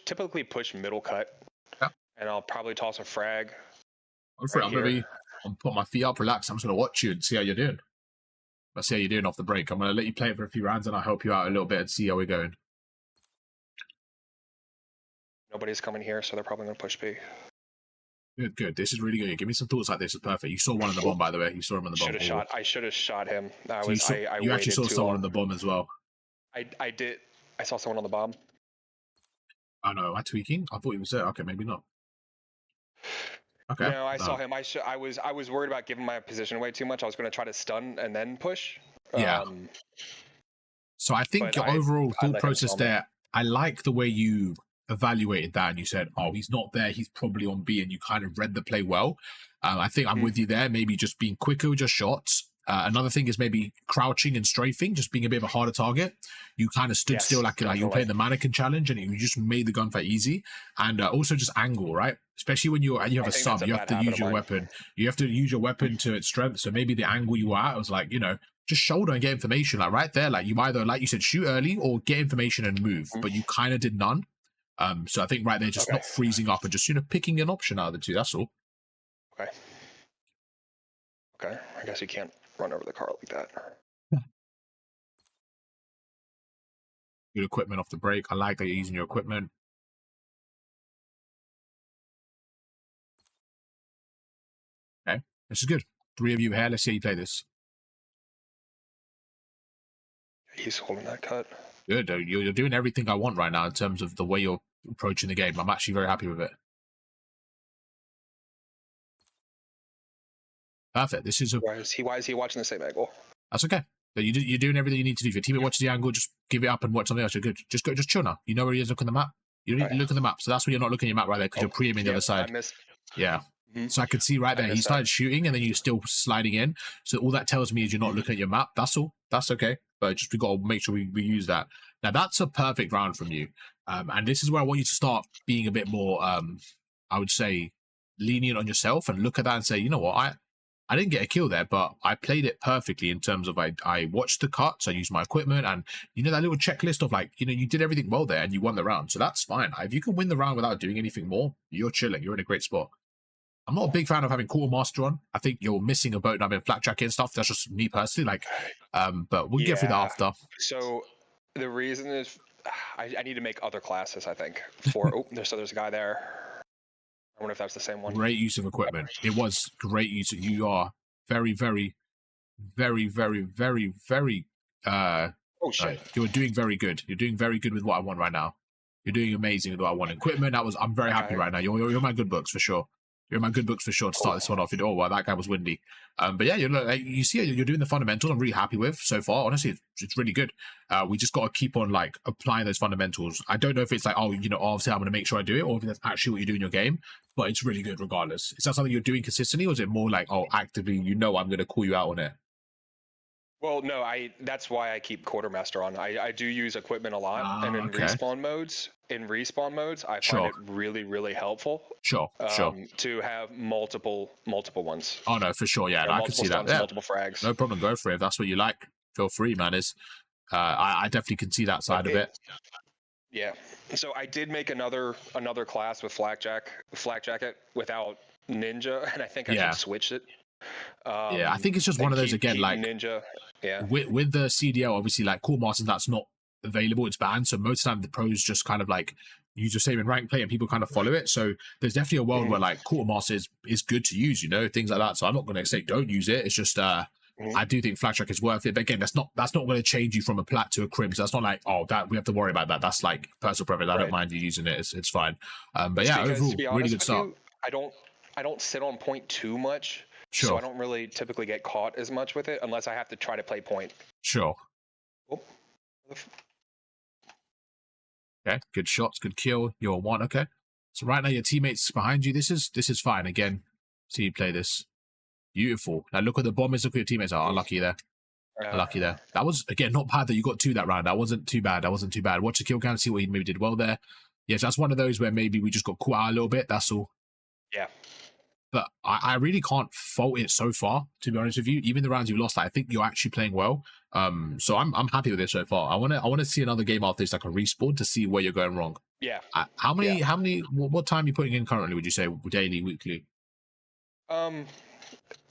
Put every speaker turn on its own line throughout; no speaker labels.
typically push middle cut, and I'll probably toss a frag.
I'm putting my feet up, relax. I'm just gonna watch you and see how you're doing. Let's see how you're doing off the break. I'm gonna let you play it for a few rounds, and I'll help you out a little bit and see how we're going.
Nobody's coming here, so they're probably gonna push B.
Good. This is really good. Give me some thoughts like this. Is perfect. You saw one in the bomb, by the way. You saw him in the bomb.
I should have shot him.
You actually saw someone in the bomb as well.
I did. I saw someone on the bomb.
I know. Am I tweaking? I thought he was there. Okay, maybe not. Okay.
No, I saw him. I was worried about giving my position away too much. I was going to try to stun and then push.
Yeah. So I think your overall thought process there, I like the way you evaluated that and you said, oh, he's not there, he's probably on B, and you kind of read the play well. I think I'm with you there, maybe just being quicker with your shots. Another thing is maybe crouching and strafing, just being a bit of a harder target. You kind of stood still like you were playing the mannequin challenge, and you just made the gunfight easy. And also just angle, right? Especially when you have a sub, you have to use your weapon. You have to use your weapon to its strength. So maybe the angle you were at was like, just shoulder and get information. Like right there, like you either, like you said, shoot early or get information and move. But you kind of did none. So I think right there, just not freezing up and just, picking an option out of the two. That's all.
Okay. I guess you can't run over the car like that.
Good equipment off the break. I like that you're using your equipment. Okay. This is good. 3 of you here. Let's see how you play this.
He's holding that cut.
Good. You're doing everything I want right now in terms of the way you're approaching the game. I'm actually very happy with it. Perfect. This is
why is he watching the same angle?
That's okay. You're doing everything you need to do. If your teammate watches the angle, just give it up and watch something else. You're good. Just chill now. You know where he is. Look at the map. You don't need to look at the map. So that's why you're not looking at your map right there, because you're pre-aiming the other side. Yeah. So I could see right there. He started shooting and then you're still sliding in. So all that tells me is you're not looking at your map. That's all. That's okay. But we got to make sure we use that. Now that's a perfect round from you. And this is where I want you to start being a bit more, I would say, lenient on yourself and look at that and say, you know what, I didn't get a kill there, but I played it perfectly in terms of I watched the cuts, I used my equipment, and that little checklist of like, you did everything well there and you won the round. So that's fine. If you can win the round without doing anything more, you're chilling. You're in a great spot. I'm not a big fan of having quartermaster on. I think you're missing a boat and having flak jacket and stuff. That's just me personally. But we'll get through that after.
So the reason is I need to make other classes, I think. There's a guy there. I wonder if that's the same one.
Great use of equipment. It was great use. You are very, very, very, very, very, very. You're doing very good. You're doing very good with what I want right now. You're doing amazing with what I want. Equipment. I'm very happy right now. You're my good books for sure. You're in my good books for sure to start this one off. Oh, wow, that guy was windy. But yeah, you see you're doing the fundamentals I'm really happy with so far. Honestly, it's really good. We just got to keep on applying those fundamentals. I don't know if it's obviously I'm going to make sure I do it, or if that's actually what you do in your game, but it's really good regardless. Is that something you're doing consistently, or is it more like, actively, I'm going to call you out on it?
Well, no, that's why I keep quartermaster on. I do use equipment a lot, and in respawn modes, I find it really, really helpful.
Sure.
To have multiple ones.
Oh no, for sure, yeah, I can see that.
Multiple frags.
No problem, go for it. If that's what you like, feel free, man. I definitely can see that side of it.
Yeah. So I did make another class with flak jacket without ninja, and I think I should switch it.
I think it's just one of those again, like
ninja. Yeah.
With the CDL, obviously, like Core Masters, that's not available. It's banned. So most of the time, the pros just kind of use the same in rank play, and people kind of follow it. So there's definitely a world where Quartermaster is good to use, things like that. So I'm not going to say don't use it. It's just I do think Flak Track is worth it. But again, that's not going to change you from a plat to a crim. So that's not like, that we have to worry about that. That's like personal preference. I don't mind you using it. It's fine. But yeah, overall, really good start.
I don't sit on point too much.
Sure.
So I don't really typically get caught as much with it unless I have to try to play point.
Sure. Okay, good shots, good kill. You're 1. Okay. So right now your teammates behind you. This is fine. Again, see you play this. Beautiful. Now look at the bombers. Look at your teammates. Unlucky there. Unlucky there. That was again not bad that you got 2 that round. That wasn't too bad. Watch the kill count. See what he maybe did well there. Yes, that's one of those where maybe we just got caught out a little bit. That's all.
Yeah.
But I really can't fault it so far, to be honest with you. Even the rounds you lost, I think you're actually playing well. So I'm happy with it so far. I want to see another game after this, like a respawn, to see where you're going wrong.
Yeah.
What time are you putting in currently, would you say? Daily, weekly?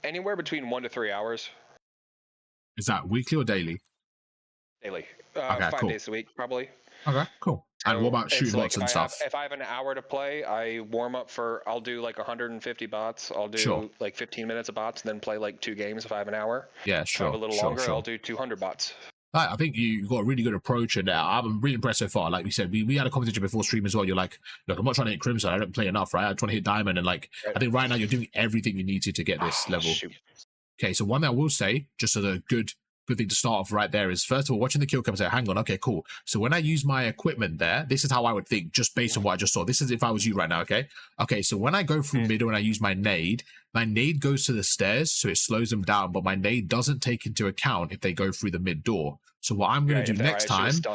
Anywhere between 1 to 3 hours.
Is that weekly or daily?
Daily.
Okay,
5
cool.
days a week, probably.
Okay, cool. And what about shooting bots and stuff?
If I have an hour to play, I warm up I'll do like 150 bots. I'll do like 15 minutes of bots, and then play like 2 games if I have an hour.
Yeah, sure.
If I have a little longer, I'll do 200 bots.
I think you got a really good approach, and I'm really impressed so far. Like we said, we had a competition before stream as well. You're like, look, I'm not trying to hit Crimson. I don't play enough, right? I just want to hit Diamond, and like, I think right now you're doing everything you need to get this level.
Shoot.
Okay, so one thing I will say, just as a good thing to start off right there, is first of all, watching the kill cam, say, hang on, okay, cool. So when I use my equipment there, this is how I would think, just based on what I just saw. This is if I was you right now, okay? Okay, so when I go through middle and I use my nade goes to the stairs, so it slows them down, but my nade doesn't take into account if they go through the mid door. So what I'm going to do next time, is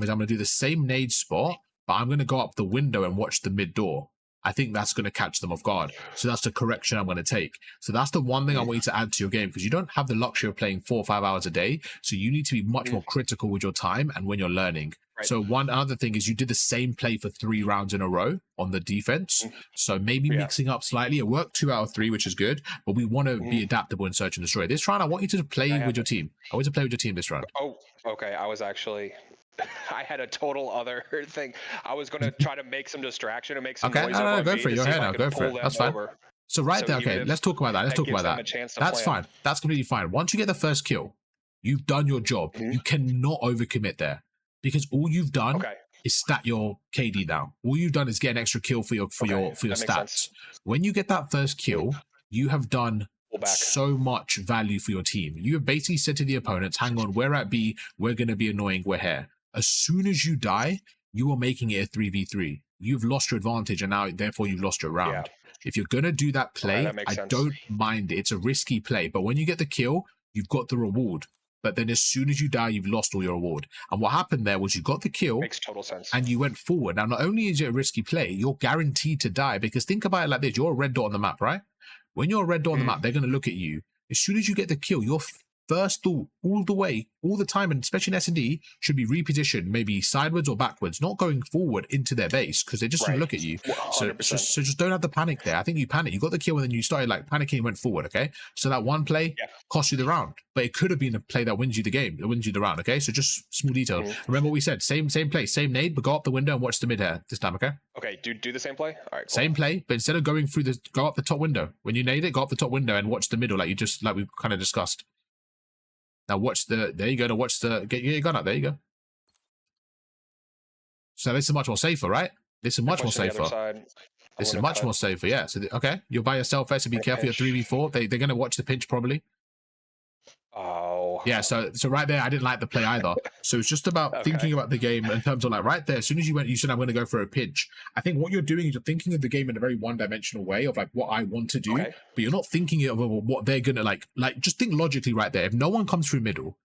I'm going to do the same nade spot, but I'm going to go up the window and watch the mid door. I think that's going to catch them off guard. So that's the correction I'm going to take. So that's the one thing I want you to add to your game, because you don't have the luxury of playing 4 or 5 hours a day. So you need to be much more critical with your time and when you're learning. Right. So one other thing is you did the same play for 3 rounds in a row on the defense. So maybe mixing up slightly. It worked 2 out of 3, which is good. But we want to be adaptable in search and destroy. This round, I want you to play with your team. I want you to play with your team this round.
Oh, okay. I had a total other thing. I was going to try to make some distraction and make some noise.
No, go for it. You're here now. Go for it. That's fine. So there, okay, let's talk about that. That's fine. That's completely fine. Once you get the first kill, you've done your job. You cannot overcommit there, because all you've done is stat your KD down. All you've done is get an extra kill for your stats. When you get that first kill, you have done so much value for your team. You have basically said to the opponents, hang on, we're at B, we're going to be annoying, we're here. As soon as you die, you are making it a 3v3. You've lost your advantage, and now therefore you've lost your round. If you're going to do that play, I don't mind it. It's a risky play, but when you get the kill, you've got the reward. But then as soon as you die, you've lost all your reward. And what happened there was you got the kill.
Makes total sense.
And you went forward. Now, not only is it a risky play, you're guaranteed to die, because think about it like this. You're a red dot on the map, right? When you're a red dot on the map, they're going to look at you. As soon as you get the kill, your first thought all the time, and especially in S&D, should be repositioned, maybe sideways or backwards, not going forward into their base, because they just look at you. So just don't have the panic there. I think you panicked. You got the kill, and then you started like panicking and went forward, okay? So that one play cost you the round, but it could have been a play that wins you the game, that wins you the round, okay? So just small detail. Remember what we said, same play, same nade, but go up the window and watch the mid here this time, okay?
Okay, do the same play? All right, cool.
Same play, but instead of going through go up the top window. When you nade it, go up the top window and watch the middle, like we kind of discussed. Now watch there you go, get your gun up, there you go. So this is much more safer, right? This is much more safer. This is much more safer, yeah. So, okay, you're by yourself there, so be careful, you're 3v4. They're going to watch the pinch probably.
Oh.
Yeah, so right there, I didn't like the play either. So it's just about thinking about the game in terms of like right there, as soon as you said, I'm going to go for a pinch. I think what you're doing is you're thinking of the game in a very one-dimensional way of like what I want to do, but you're not thinking of what they're going to like just think logically right there. If no one comes through middle,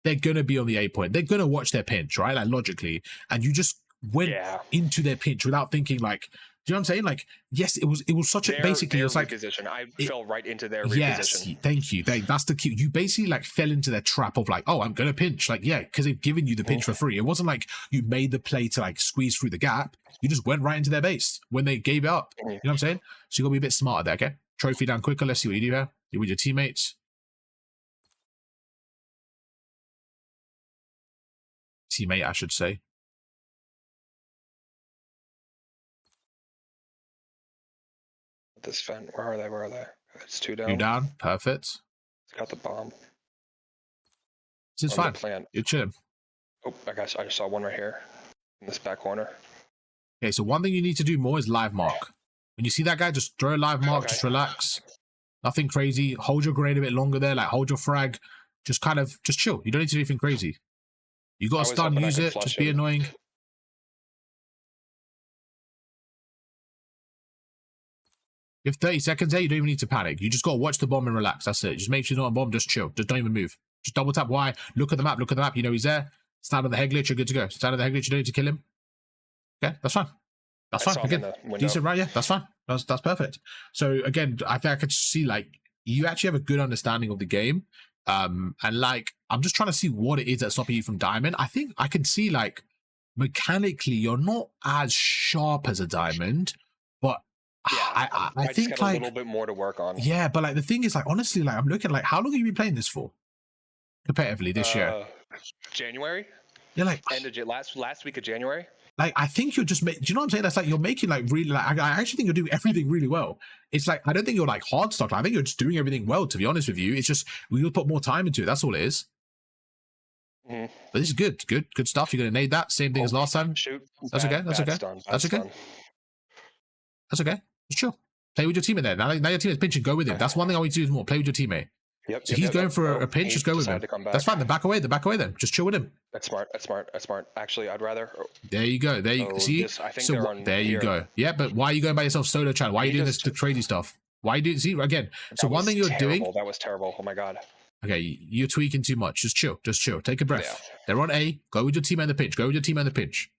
they're going to be on the A point. They're going to watch their pinch, right? Like logically. And you just went into their pinch without thinking like, do you know what I'm saying? Like, yes, it was such a basically it was like
reposition. I fell right into their reposition.
Yes, thank you. That's the key. You basically like fell into their trap of like, oh, I'm gonna pinch. Like, yeah, because they've given you the pinch for free. It wasn't like you made the play to like squeeze through the gap. You just went right into their base when they gave it up. You know what I'm saying? So you gotta be a bit smarter there, okay? Trophy down quicker. Let's see what you do here. You're with your teammates. Teammate, I should say.
This vent, where are they? It's 2 down.
2 down, perfect.
It's got the bomb.
This is fine. You're chilling.
Oh, I just saw one right here in this back corner.
Okay, so one thing you need to do more is live mark. When you see that guy, just throw a live mark, just relax. Nothing crazy. Hold your grenade a bit longer there, like hold your frag. Just chill. You don't need to do anything crazy. You got to stun, use it, just be annoying. You have 30 seconds there, you don't even need to panic. You just got to watch the bomb and relax. That's it. Just make sure you're not on bomb, just chill. Just don't even move. Just double tap Y. Look at the map, You know he's there. Stand on the head glitch, you're good to go. Stand on the head glitch, you don't need to kill him. Okay, that's fine. That's fine. Again, decent, right? Yeah, that's fine. That's perfect. So again, I think I could see like you actually have a good understanding of the game. And like I'm just trying to see what it is that's stopping you from diamond. I think I can see like mechanically you're not as sharp as a diamond, but
yeah,
I think
just got a little bit more to work on.
Yeah, but like the thing is, like honestly, like I'm looking like how long have you been playing this for competitively this year?
January.
Yeah, like
end of last week of January.
Like I think you're just do you know what I'm saying? That's like you're making like really like I actually think you're doing everything really well. It's like I don't think you're like hard stuck. I think you're just doing everything well. To be honest with you, it's just we'll put more time into it. That's all it is. But this is good stuff. You're gonna nade that same thing as last time.
Shoot,
that's okay. That's okay. That's okay. That's okay. Just chill. Play with your teammate there. Now your teammate's pinching. Go with him. That's one thing I want you to do is more. Play with your teammate.
Yep.
So he's going for a pinch. Just go with him. That's fine. Then back away. Then just chill with him.
That's smart. Actually, I'd rather.
There you go. There you see.
I think so
there you go. Yeah, but why are you going by yourself solo channel? Why are you doing the crazy stuff? Why are you doing? See again. So one thing you're doing.
That was terrible. Oh my god.
Okay, you're tweaking too much. Just chill. Take a breath. Yeah. They're on A. Go with your team on the pinch.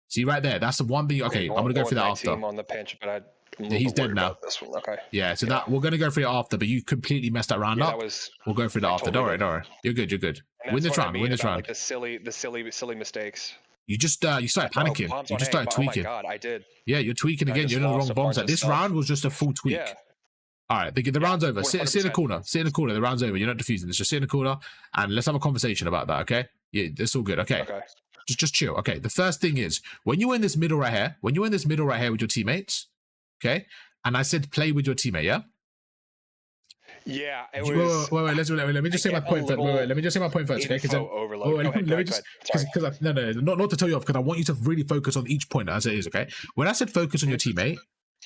See right there. That's the one thing. Okay, I'm gonna go through that after.
Team on the pinch, but
he's dead now.
This one. Okay.
Yeah, so that we're gonna go through it after, but you completely messed that round up. We'll go through that after. Don't worry. You're good. Win this round. Win this round.
Like the silly mistakes.
You just you started panicking. You just started tweaking.
Oh my god, I did.
Yeah, you're tweaking again. You're in the wrong bombs. Like this round was just a full tweak. Yeah. All right, the round's over. Sit in the corner. The round's over. You're not defusing. Let's just sit in the corner and let's have a conversation about that. Okay? Yeah, that's all good. Okay. Just chill. Okay. The first thing is when you're in this middle right here. With your teammates. Okay. And I said play with your teammate. Yeah.
Yeah. It was.
Wait. Let me just say my point first. Let me just say my point first. Okay. Because not to tell you off because I want you to really focus on each point as it is. Okay. When I said focus on your teammate.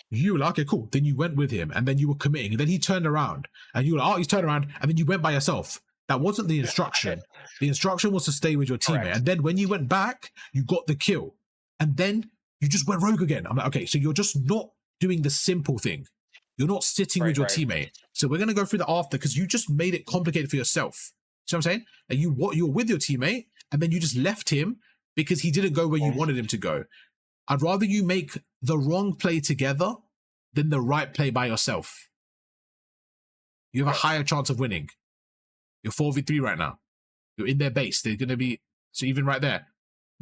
You were like, okay, cool. Then you went with him and then you were committing. And then he turned around and you were like, oh, he's turned around. And then you went by yourself. That wasn't the instruction. The instruction was to stay with your teammate. Correct. And then when you went back, you got the kill. And then you just went rogue again. I'm like, okay, so you're just not doing the simple thing. You're not sitting with your teammate. So we're going to go through the after because you just made it complicated for yourself. See what I'm saying? And you were with your teammate and then you just left him because he didn't go where you wanted him to go. I'd rather you make the wrong play together than the right play by yourself. You have a higher chance of winning. You're 4v3 right now. You're in their base. They're going to be... So even right there.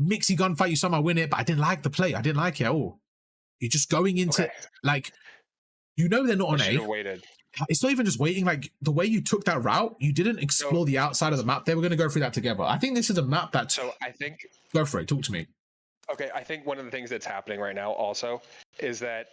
Mixy gunfight, you somehow win it, but I didn't like the play. I didn't like it at all. You're just going into... Like, you know they're not on A.
Waited.
It's not even just waiting. Like, the way you took that route, you didn't explore the outside of the map. They were going to go through that together. I think this is a map that...
So I think...
Go for it. Talk to me.
Okay, I think one of the things that's happening right now also is that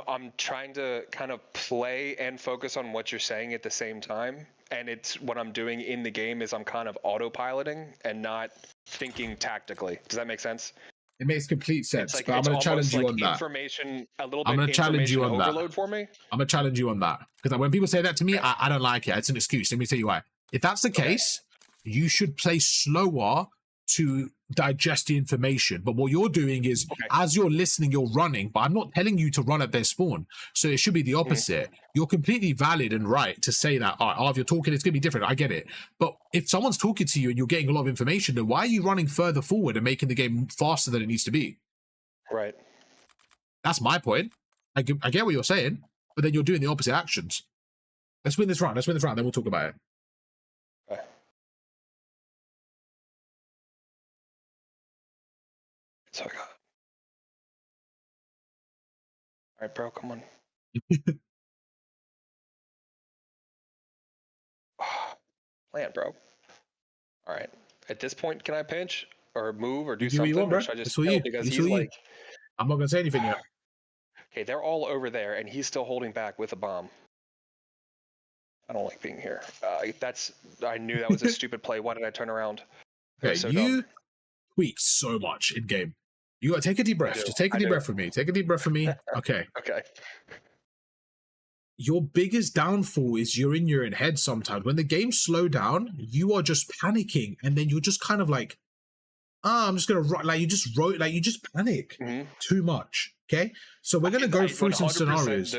I'm trying to kind of play and focus on what you're saying at the same time. And it's what I'm doing in the game is I'm kind of autopiloting and not thinking tactically. Does that make sense?
It makes complete sense. Like, but I'm going to challenge you on that.
Information, a little bit
I'm going to challenge you on that.
For me.
I'm going to challenge you on that. Because when people say that to me, I don't like it. It's an excuse. Let me tell you why. If that's the case, you should play slower to digest the information. But what you're doing is as you're listening, you're running, but I'm not telling you to run at their spawn. So it should be the opposite. You're completely valid and right to say that, all right, if you're talking, it's going to be different. I get it. But if someone's talking to you and you're getting a lot of information, then why are you running further forward and making the game faster than it needs to be?
Right.
That's my point. I get what you're saying, but then you're doing the opposite actions. Let's win this round. Then we'll talk about it.
So I got. All right, bro, come on. Land, bro. All right. At this point, can I pinch or move or do something?
You want, bro.
Or should I just kill because he's like...
I'm not gonna say anything yet.
Okay, they're all over there, and he's still holding back with a bomb. I don't like being here. I knew that was a stupid play. Why did I turn around?
Okay, so you tweak so much in game. You gotta take a deep breath. Just take a deep breath from me. Take a deep breath from me. Okay.
Okay.
Your biggest downfall is you're in your own head sometimes. When the games slow down, you are just panicking, and then you're just kind of like, I'm just gonna run. Like you just panic too much. Okay, so we're gonna go through some scenarios.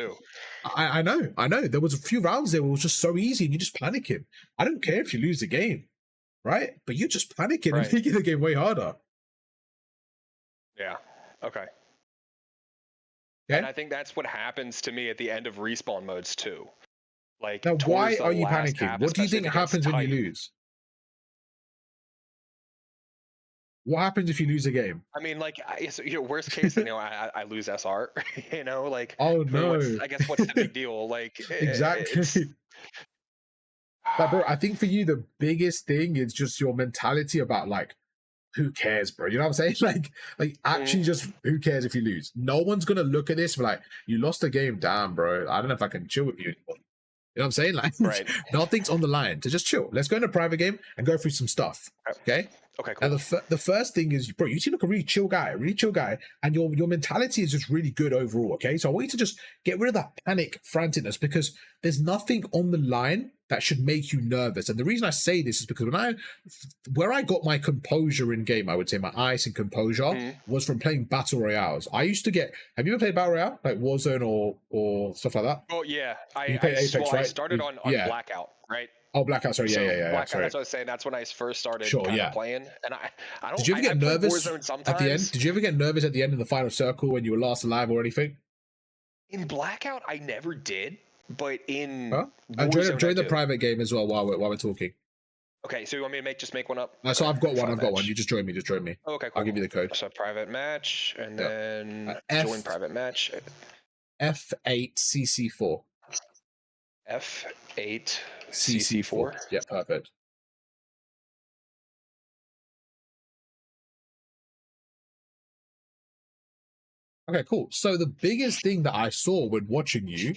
I know. There was a few rounds there where it was just so easy, and you're just panicking. I don't care if you lose the game, right? But you're just panicking and making the game way harder.
Yeah. Okay. And I think that's what happens to me at the end of respawn modes too. Like,
now, why are you panicking? What do you think happens when you lose? What happens if you lose a game?
I mean, like, worst case, I lose SR. Like,
oh no,
I guess what's the big deal? Like,
exactly. But bro, I think for you the biggest thing is just your mentality about like, who cares, bro? You know what I'm saying? Like actually, just who cares if you lose? No one's gonna look at this and be like, you lost a game, damn, bro. I don't know if I can chill with you anymore. You know what I'm saying? Like,
right.
Nothing's on the line. So just chill. Let's go into a private game and go through some stuff. Okay.
Okay, cool.
And the first thing is, bro, you seem like a really chill guy, and your mentality is just really good overall. Okay, so I want you to just get rid of that panic, franticness, because there's nothing on the line that should make you nervous. And the reason I say this is because where I got my composure in game, I would say my ice and composure was from playing battle royales. I used to get. Have you ever played battle royale, like Warzone or stuff like that?
Oh yeah,
Apex, right?
I started on Blackout, right?
Oh, Blackout, sorry, yeah.
Blackout,
sorry.
That's what I was saying. That's when I first started playing. And I don't.
Did you ever get nervous at the end? Did you ever get nervous at the end of the final circle when you were last alive or anything?
In Blackout, I never did. But in
join the private game as well while we're talking.
Okay, so you want me to just make one up?
So I've got one. You just join me.
Oh, okay, cool.
I'll give you the code.
So private match, and then join private match.
F8CC4.
F8 CC4.
Yeah, perfect. Okay, cool. So the biggest thing that I saw when watching you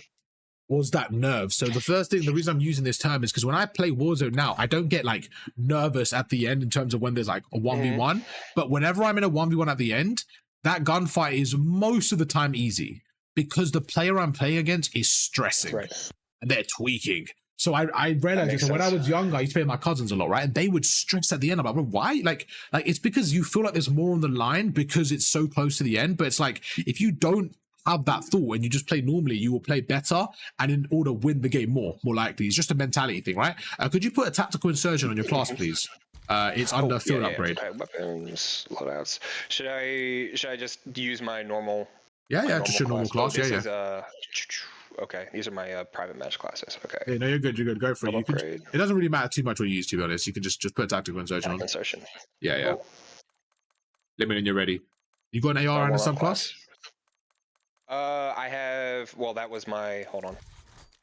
was that nerve. So the reason I'm using this term is because when I play Warzone now, I don't get like nervous at the end in terms of when there's like a 1v1. But whenever I'm in a 1v1 at the end, that gunfight is most of the time easy because the player I'm playing against is stressing and they're tweaking. So I realized this, and when I was younger, I used to play with my cousins a lot, right? And they would stress at the end. I'm like, well, why? Like it's because you feel like there's more on the line because it's so close to the end. But it's like, if you don't have that thought and you just play normally, you will play better and in order win the game more likely. It's just a mentality thing, right? Could you put a tactical insertion on your class, please? It's under field upgrade.
Weapons, loadouts. Should I just use my normal?
Yeah, just your normal class.
Okay, these are my private match classes. Okay.
Yeah, no, you're good. Go for it. It doesn't really matter too much what you use, to be honest. You can just put a tactical insertion on.
Insertion.
Yeah. Cool. Let me know when you're ready. You got an AR and a subclass?
I have. Well, that was my. Hold on.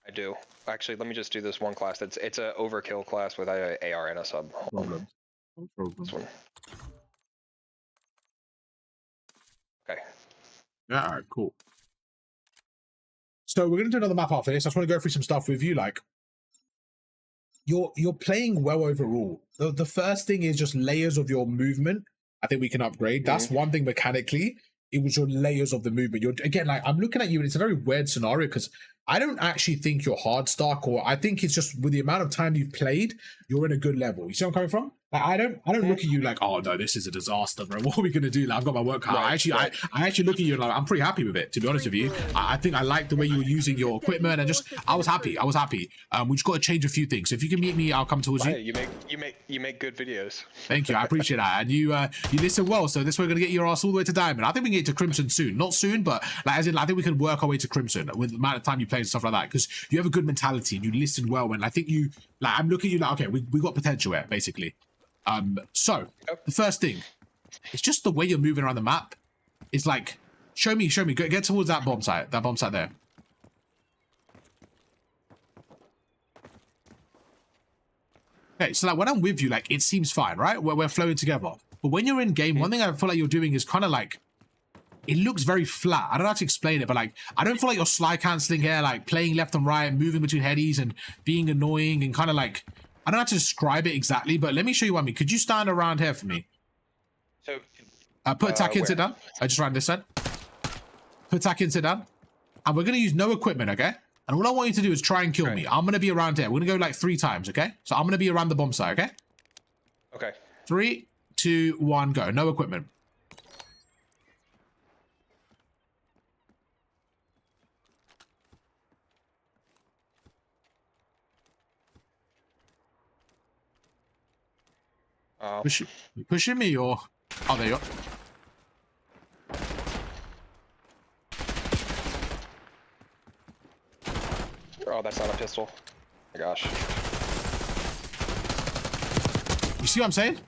I do. Actually, let me just do this one class. It's a overkill class with a AR and a sub.
No problem.
This one. Okay.
Yeah. All right. Cool. So we're going to do another map after this. I just want to go through some stuff with you. Like, you're playing well overall. The first thing is just layers of your movement. I think we can upgrade. That's one thing mechanically. It was your layers of the movement. You're again, like, I'm looking at you and it's a very weird scenario because I don't actually think you're hard stuck, or I think it's just with the amount of time you've played, you're in a good level. You see where I'm coming from? Like, I don't look at you like, oh no, this is a disaster, bro. What are we gonna do? Like, I've got my work cut. I actually look at you and like, I'm pretty happy with it, to be honest with you. I think I like the way you were using your equipment and I was happy. We just got to change a few things. So if you can meet me, I'll come towards you.
You make good videos.
Thank you, I appreciate that. And you listen well, so this way we're gonna get your ass all the way to Diamond. I think we can get to Crimson soon. Not soon, but like as in, I think we can work our way to Crimson with the amount of time you play and stuff like that, because you have a good mentality and you listen well, and I think you like, I'm looking at you like, okay, we got potential here, basically. So the first thing, it's just the way you're moving around the map. It's like, show me, get towards that bomb site there. Okay, so like when I'm with you, like it seems fine, right? We're flowing together. But when you're in game, one thing I feel like you're doing is kind of like, it looks very flat. I don't know how to explain it, but like, I don't feel like you're slide canceling here, like playing left and right, moving between headies and being annoying and kind of like, I don't know how to describe it exactly, but let me show you what I mean. Could you stand around here for me?
So,
put attack in, sit down. I just ran this side. Put attack in, sit down. And we're going to use no equipment, okay? And all I want you to do is try and kill me. I'm going to be around here. We're going to go like 3 times, okay? So I'm going to be around the bomb site, okay?
Okay.
3, 2, 1, go. No equipment. Pushing me or... Oh, there you go.
Oh, that's not a pistol. Oh my gosh.
You see what I'm saying?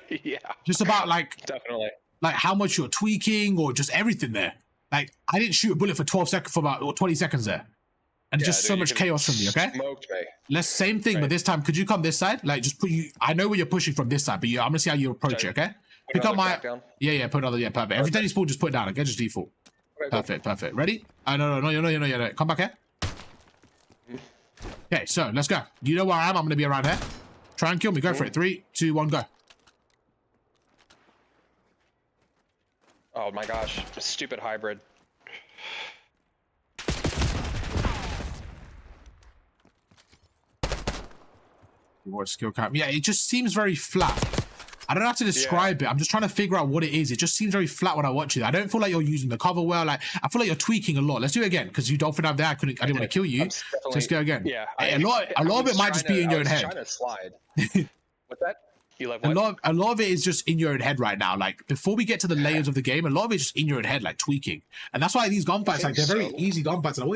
Yeah.
Just about like
definitely
like how much you're tweaking or just everything there. Like I didn't shoot a bullet for 12 seconds for about 20 seconds there. And just so much chaos from me, okay?
Smoked me.
Let's same thing, but this time could you come this side? Like just put you I know where you're pushing from this side, but I'm gonna see how you approach it, okay? Pick up my yeah, put another, yeah, perfect. Every time you spawn, just put it down, okay? Just default. Okay, perfect. Ready? No, you're come back here. Okay, so let's go. You know where I am? I'm gonna be around here. Try and kill me. Go for it. 3, 2, 1, go.
Oh my gosh, stupid hybrid.
More skill cap. Yeah, it just seems very flat. I don't know how to describe it. I'm just trying to figure out what it is. It just seems very flat when I watch it. I don't feel like you're using the cover well. Like I feel like you're tweaking a lot. Let's do it again because you don't fit out there. I didn't want to kill you. So let's go again.
Yeah,
a lot of it might just be in your own head.
Trying to slide. What's that? You like what?
A lot of it is just in your own head right now. Like before we get to the layers of the game, a lot of it's just in your own head, like tweaking. And that's why these gunfights, like they're very easy gunfights. And I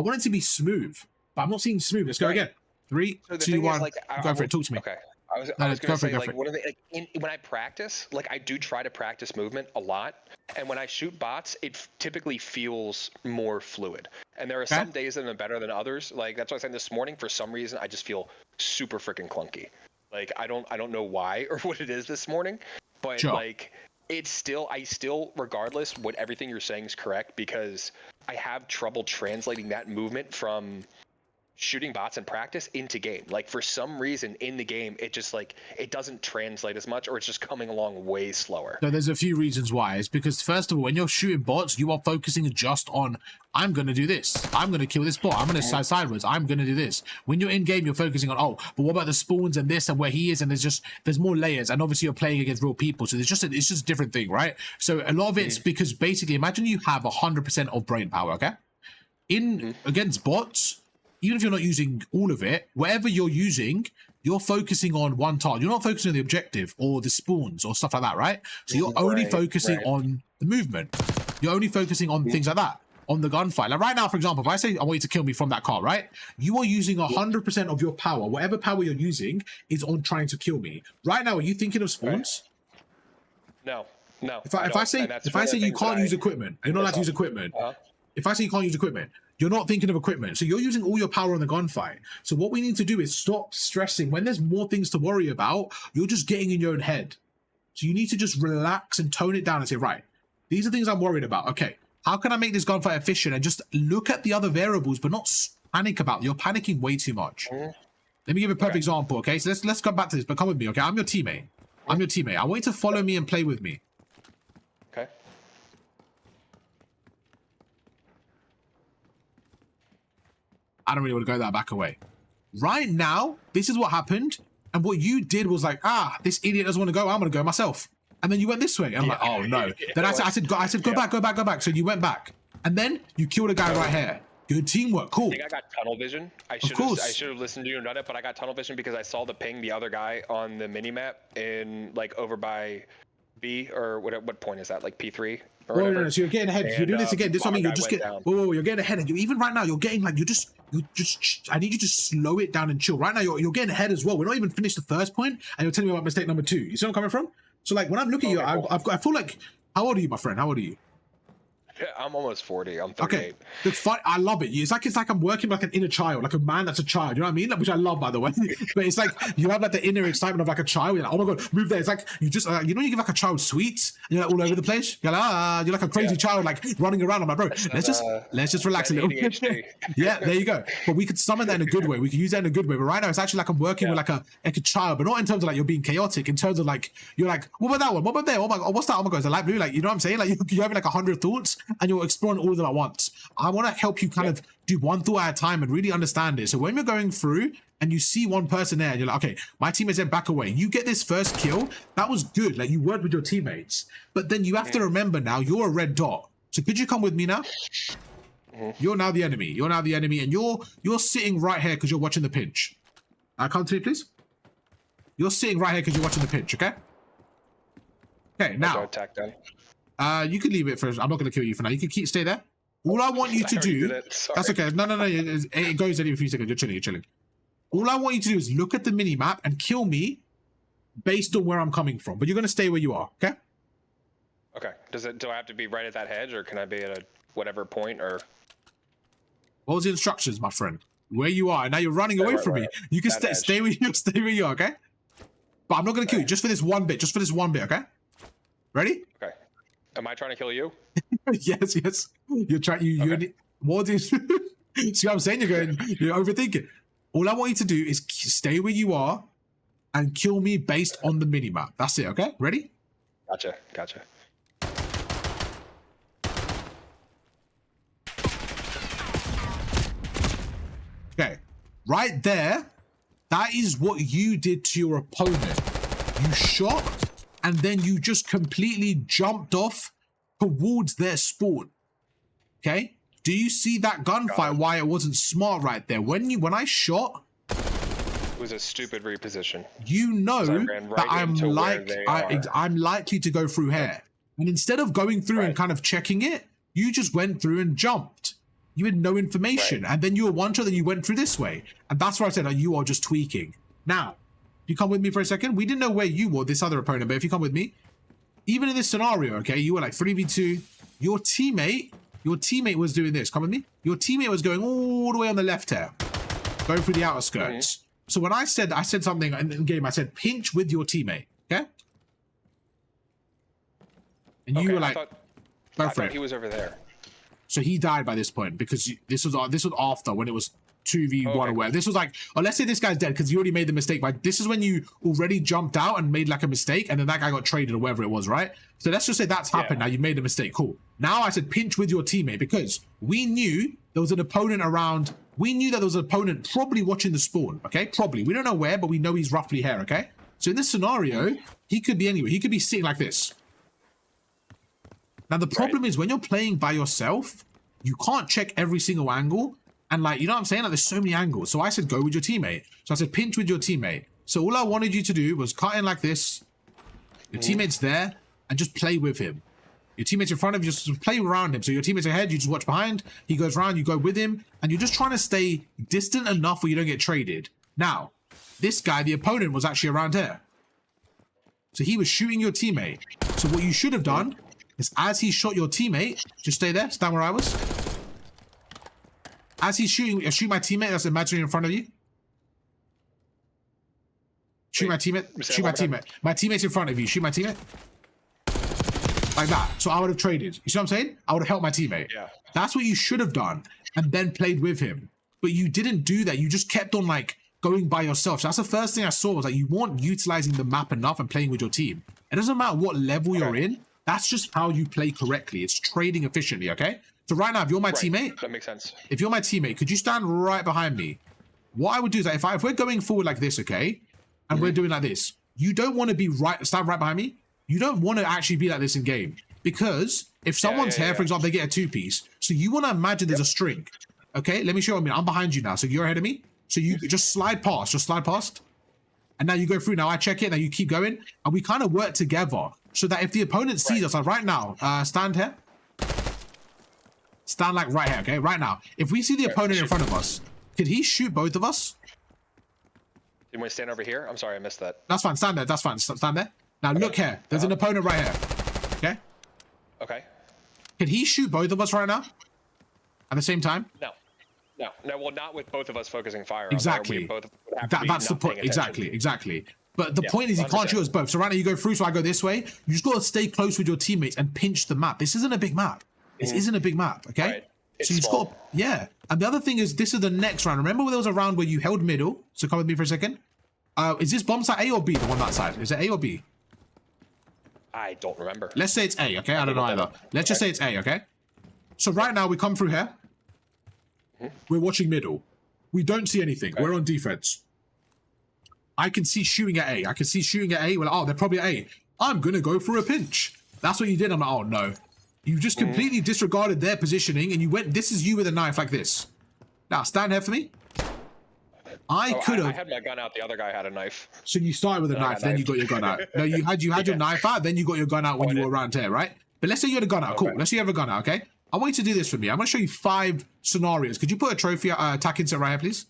want it to be smooth, but I'm not seeing smooth. Let's go again. 3, 2, 1.
Like,
go for it. Talk to me.
Okay. I was gonna say, like, one of the when I practice, like, I do try to practice movement a lot, and when I shoot bots, it typically feels more fluid. And there are some days that are better than others. Like that's what I was saying this morning. For some reason, I just feel super freaking clunky. Like I don't know why or what it is this morning, but like I still, regardless, what everything you're saying is correct because I have trouble translating that movement from shooting bots in practice into game. Like for some reason in the game it just like it doesn't translate as much, or it's just coming along way slower.
So there's a few reasons why. It's because first of all, when you're shooting bots, you are focusing just on I'm gonna do this, I'm gonna kill this bot, I'm gonna slide sideways, I'm gonna do this. When you're in game, you're focusing on but what about the spawns and this and where he is, and there's more layers, and obviously you're playing against real people, so it's just a different thing, right? So a lot of it's because basically imagine you have 100% of brain power, okay? Against bots, even if you're not using all of it, whatever you're using, you're focusing on one target. You're not focusing on the objective or the spawns or stuff like that, right? So you're only focusing on the movement. You're only focusing on things like that, on the gunfight. Like right now, for example, if I say I want you to kill me from that car, right? You are using 100% of your power. Whatever power you're using is on trying to kill me. Right now, are you thinking of spawns?
No.
If I say you can't use equipment, you're not allowed to use equipment. If I say you can't use equipment, you're not thinking of equipment. So you're using all your power on the gunfight. So what we need to do is stop stressing. When there's more things to worry about, you're just getting in your own head. So you need to just relax and tone it down and say, right, these are things I'm worried about. Okay, how can I make this gunfight efficient? And just look at the other variables, but not panic about it. You're panicking way too much. Let me give a perfect example, okay? So let's come back to this, but come with me, okay? I'm your teammate. I want you to follow me and play with me.
Okay.
I don't really want to go that back away. Right now, this is what happened. And what you did was like, this idiot doesn't want to go. I'm going to go myself. And then you went this way. And I'm like, oh no. Then I said, go back. So you went back. And then you killed a guy right here. Good teamwork. Cool.
I think I got tunnel vision. I should have listened to you and done it, but I got tunnel vision because I saw the ping the other guy on the mini map in like over by B or what point is that? Like P3 or whatever.
No. So you're getting ahead. You're doing this again. This is what I mean. You're just getting. Whoa, you're getting ahead. And even right now, you're getting like I need you to slow it down and chill. Right now, you're getting ahead as well. We're not even finished the first point, and you're telling me about mistake number 2. You see where I'm coming from? So like when I'm looking at you, I feel like, how old are you, my friend? How old are you?
Yeah, I'm almost 40. I'm 38.
Okay, it's fun. I love it. It's like I'm working like an inner child, like a man that's a child. You know what I mean? Like, which I love, by the way. But it's like you have like the inner excitement of like a child. You're like, oh my god, move there. It's like you just you give like a child sweets, and you're like all over the place. You're like you're like a crazy child, like running around. I'm like, bro, let's just relax a little. Yeah, there you go. But we could summon that in a good way. We could use that in a good way. But right now, it's actually like I'm working with like a child, but not in terms of like you're being chaotic. In terms of like you're like, what about that one? What about there? Oh my god, what's that? Oh my god, is it light blue? Like you know what I'm saying? Like you're having like 100 thoughts, and you're exploring all of them at once. I want to help you kind of do one thought at a time and really understand it. So when you're going through and you see one person there and you're like, okay, my teammates then back away. You get this first kill. That was good. Like you worked with your teammates. But then you have to remember now you're a red dot. So could you come with me now? You're now the enemy. You're now the enemy, and you're sitting right here because you're watching the pinch. Come to me, please. You're sitting right here because you're watching the pinch, okay? Okay, now.
Attack done.
You can leave it for. I'm not going to kill you for now. You can stay there. All I want you to do. That's okay. No. It goes in a few seconds. You're chilling. All I want you to do is look at the mini map and kill me based on where I'm coming from. But you're going to stay where you are, okay?
Okay. Do I have to be right at that hedge, or can I be at a whatever point, or?
What was the instructions, my friend? Where you are. Now you're running away from me. You can stay where you are, okay? But I'm not going to kill you just for this one bit. Just for this one bit, okay? Ready?
Okay. Am I trying to kill you?
Yes. You're trying. You're more than. See what I'm saying? You're overthinking. All I want you to do is stay where you are and kill me based on the minimap. That's it, okay? Ready?
Gotcha.
Okay. Right there, that is what you did to your opponent. You shot, and then you just completely jumped off towards their spawn. Okay? Do you see that gunfight, why it wasn't smart right there? When I shot,
it was a stupid reposition.
You know that I'm likely to go through here. And instead of going through and kind of checking it, you just went through and jumped. You had no information. And then you were one shot, then you went through this way. And that's where I said, you are just tweaking. Now, if you come with me for a second, we didn't know where you were, this other opponent, but if you come with me, even in this scenario, okay, you were like 3v2, your teammate was doing this. Come with me. Your teammate was going all the way on the left here, going through the outer skirts. So when I said something in the game, I said pinch with your teammate, okay? And you were like,
I thought he was over there.
So he died by this point because this was after when it was 2v1 or whatever. This was like, let's say this guy's dead because you already made the mistake. But this is when you already jumped out and made like a mistake, and then that guy got traded or whatever it was, right? So let's just say that's happened. Now you made a mistake. Cool. Now I said pinch with your teammate because we knew there was an opponent around. We knew that there was an opponent probably watching the spawn. Okay, probably. We don't know where, but we know he's roughly here. Okay. So in this scenario, he could be anywhere. He could be sitting like this. Now the problem is when you're playing by yourself, you can't check every single angle. And like, you know what I'm saying? Like there's so many angles. So I said, go with your teammate. So I said, pinch with your teammate. So all I wanted you to do was cut in like this. Your teammate's there and just play with him. Your teammate's in front of you, just play around him. So your teammate's ahead, you just watch behind. He goes around, you go with him. And you're just trying to stay distant enough where you don't get traded. Now, this guy, the opponent, was actually around here. So he was shooting your teammate. So what you should have done is as he shot your teammate, just stay there, stand where I was. As he's shooting, shoot my teammate that's imaginary in front of you. Shoot my teammate. Shoot my teammate. My teammate's in front of you. Shoot my teammate. Like that. So I would have traded. You see what I'm saying? I would have helped my teammate.
Yeah.
That's what you should have done. And then played with him. But you didn't do that. You just kept on like going by yourself. So that's the first thing I saw was like you weren't utilizing the map enough and playing with your team. It doesn't matter what level you're in. That's just how you play correctly. It's trading efficiently, okay? So right now, if you're my teammate,
that makes sense. If
you're my teammate, could you stand right behind me? What I would do is that if we're going forward like this, okay, and we're doing like this, you don't want to be stand right behind me. You don't want to actually be like this in game because if someone's here, for example, they get a two-piece. So you want to imagine there's a string, okay? Let me show you. I'm behind you now, so you're ahead of me. So you just slide past, and now you go through. Now I check it. Now you keep going, and we kind of work together so that if the opponent sees us, like right now, stand here. Stand like right here, okay? Right now. If we see the opponent in front of us, could he shoot both of us?
You want to stand over here? I'm sorry, I missed that.
That's fine. Stand there. That's fine. Stand there. Now look here. There's an opponent right here. Okay?
Okay.
Could he shoot both of us right now? At the same time?
No. Well, not with both of us focusing fire.
Exactly. That's the point. Exactly. But the point is he can't shoot us both. So right now you go through, so I go this way. You just got to stay close with your teammates and pinch the map. This isn't a big map. This isn't a big map, okay?
Right.
So you've got, And the other thing is, this is the next round. Remember there was a round where you held middle? So come with me for a second. Is this bomb site A or B, the one that side? Is it A or B?
I don't remember.
Let's say it's A, okay? I don't know either. Let's just say it's A, okay? So right now we come through here. We're watching middle. We don't see anything. We're on defense. I can see shooting at A. We're like, they're probably at A. I'm going to go for a pinch. That's what you did. I'm like, oh no. You just completely disregarded their positioning and you went, this is you with a knife like this. Now, stand here for me. I could have.
I had my gun out. The other guy had a knife.
So you started with a knife, then you got your gun out. No, you had your knife out, then you got your gun out when you were around here, right? But let's say you had a gun out. Cool. Let's say you have a gun out, okay? I want you to do this for me. I'm going to show you 5 scenarios. Could you put a trophy attack insert right here, please?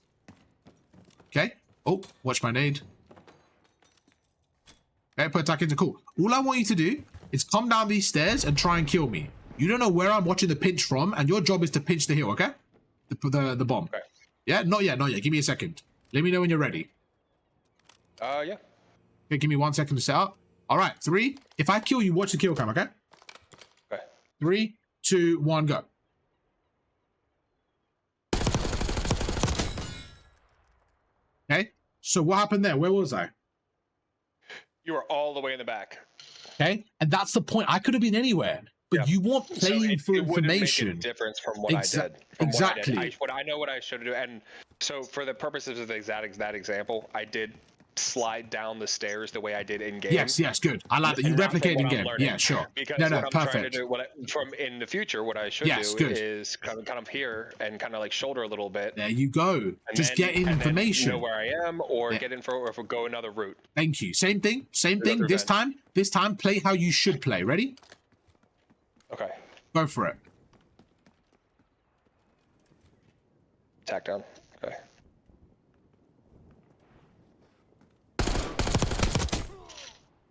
Okay. Oh, watch my nade. Okay, put attack into cool. All I want you to do is come down these stairs and try and kill me. You don't know where I'm watching the pinch from, and your job is to pinch the hill, okay? The bomb. Okay. Yeah, not yet, not yet. Give me a second. Let me know when you're ready.
Yeah.
Okay, give me 1 second to set up. All right, 3. If I kill you, watch the kill cam, okay?
Okay.
3, 2, 1, go. Okay, so what happened there? Where was I?
You were all the way in the back.
Okay, and that's the point. I could have been anywhere, but you weren't playing for information.
Make a difference from what I did.
Exactly.
I know what I should do, and so for the purposes of that example, I did slide down the stairs the way I did in game.
Yes, good. I like that. You replicate in game. Yeah, sure.
Because
no,
what I'm
perfect.
trying to do, from in the future, what I should do is kind of here and kind of like shoulder a little bit.
There you go. Just get information.
Know where I am, or get info, or if we go another route.
Thank you. Same thing. This time, play how you should play. Ready?
Okay.
Go for it.
Tack down. Okay.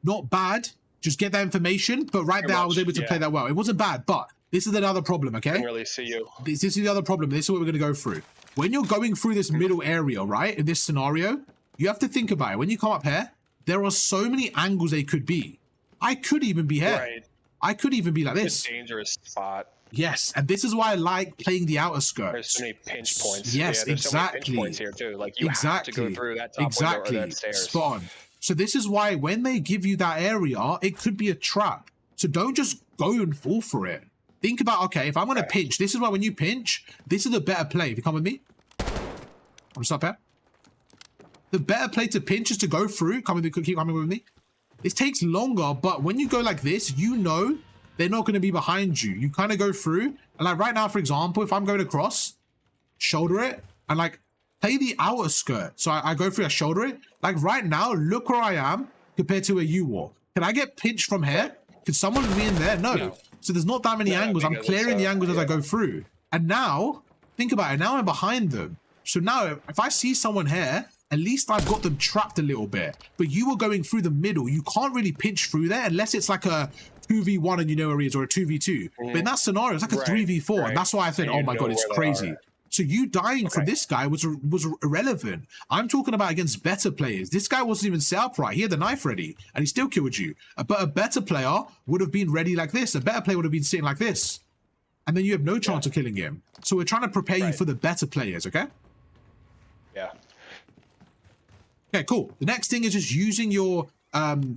Not bad. Just get that information. But right there, I was able to play that well. It wasn't bad, but this is another problem, okay?
I didn't really see you.
This is the other problem. This is what we're going to go through. When you're going through this middle area, right, in this scenario, you have to think about it. When you come up here, there are so many angles they could be. I could even be here.
Right.
I could even be like this.
It's a dangerous spot.
Yes, and this is why I like playing the outer skirts.
There's so many pinch points.
Yes,
there's
exactly.
So many pinch points here too. Like you have to go through that top window or that stairs.
Spot on. So this is why when they give you that area, it could be a trap. So don't just go and fall for it. Think about, okay, if I'm going to pinch, this is why when you pinch, this is the better play. If you come with me, I'm just up here. The better play to pinch is to go through. Keep coming with me. It takes longer, but when you go like this, you know they're not going to be behind you. You kind of go through. And like right now, for example, if I'm going across, shoulder it, and like play the outer skirt. So I go through, I shoulder it. Like right now, look where I am compared to where you were. Can I get pinched from here? Can someone be in there? No. So there's not that many angles. I'm clearing the angles as I go through. And now, think about it. Now I'm behind them. So now if I see someone here, at least I've got them trapped a little bit. But you were going through the middle. You can't really pinch through there unless it's like a 2v1 and you know where he is, or a 2v2. But in that scenario, it's like a 3v4. And that's why I said, oh my God, it's crazy. So you dying from this guy was irrelevant. I'm talking about against better players. This guy wasn't even set up right. He had the knife ready and he still killed you. But a better player would have been ready like this. A better player would have been sitting like this. And then you have no chance of killing him. So we're trying to prepare you for the better players, okay?
Yeah.
Okay, cool. The next thing is just using your,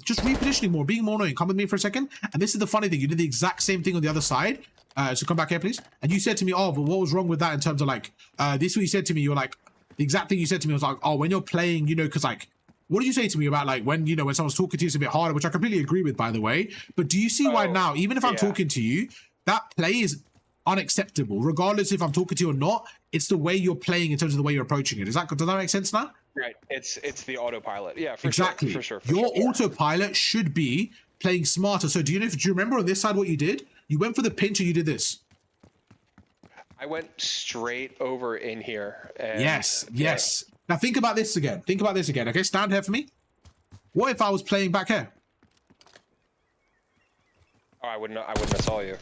just repositioning more, being more annoying. Come with me for a second. And this is the funny thing. You did the exact same thing on the other side. So come back here, please. And you said to me, oh, but what was wrong with that in terms of like, this is what you said to me. You're like, the exact thing you said to me was like, oh, when you're playing, you know, because like, what did you say to me about like when, you know, when someone's talking to you, it's a bit harder, which I completely agree with, by the way. But do you see why now, even if I'm talking to you, that play is unacceptable, regardless if I'm talking to you or not? It's the way you're playing in terms of the way you're approaching it. Does that make sense now?
Right. It's the autopilot. Yeah, for
exactly.
Sure.
Your autopilot should be playing smarter. So do you remember on this side what you did? You went for the pinch and you did this.
I went straight over in here. And
yes. Now think about this again. Okay, stand here for me. What if I was playing back here?
Oh, I wouldn't have saw you.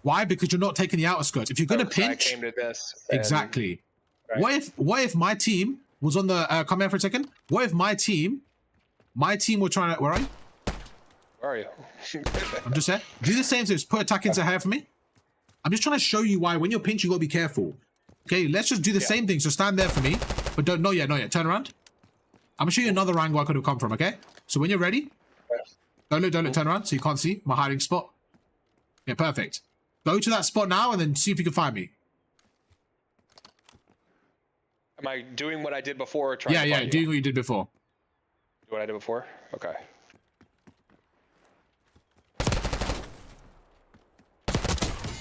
Why? Because you're not taking the outer skirts. If you're gonna pinch,
I came to this.
Exactly. Right. What if my team was on the? Come here for a second. What if my team were trying to? Where are you?
Where are you?
I'm just here. Do the same thing. Just put attack into here for me. I'm just trying to show you why when you're pinching, you gotta be careful. Okay, let's just do the same thing. So stand there for me, but don't. Not yet. Turn around. I'm gonna show you another angle I could have come from. Okay. So when you're ready, don't look. Turn around so you can't see my hiding spot. Yeah, perfect. Go to that spot now and then see if you can find me.
Am I doing what I did before or trying to find you?
Doing what you did before.
What I did before? Okay.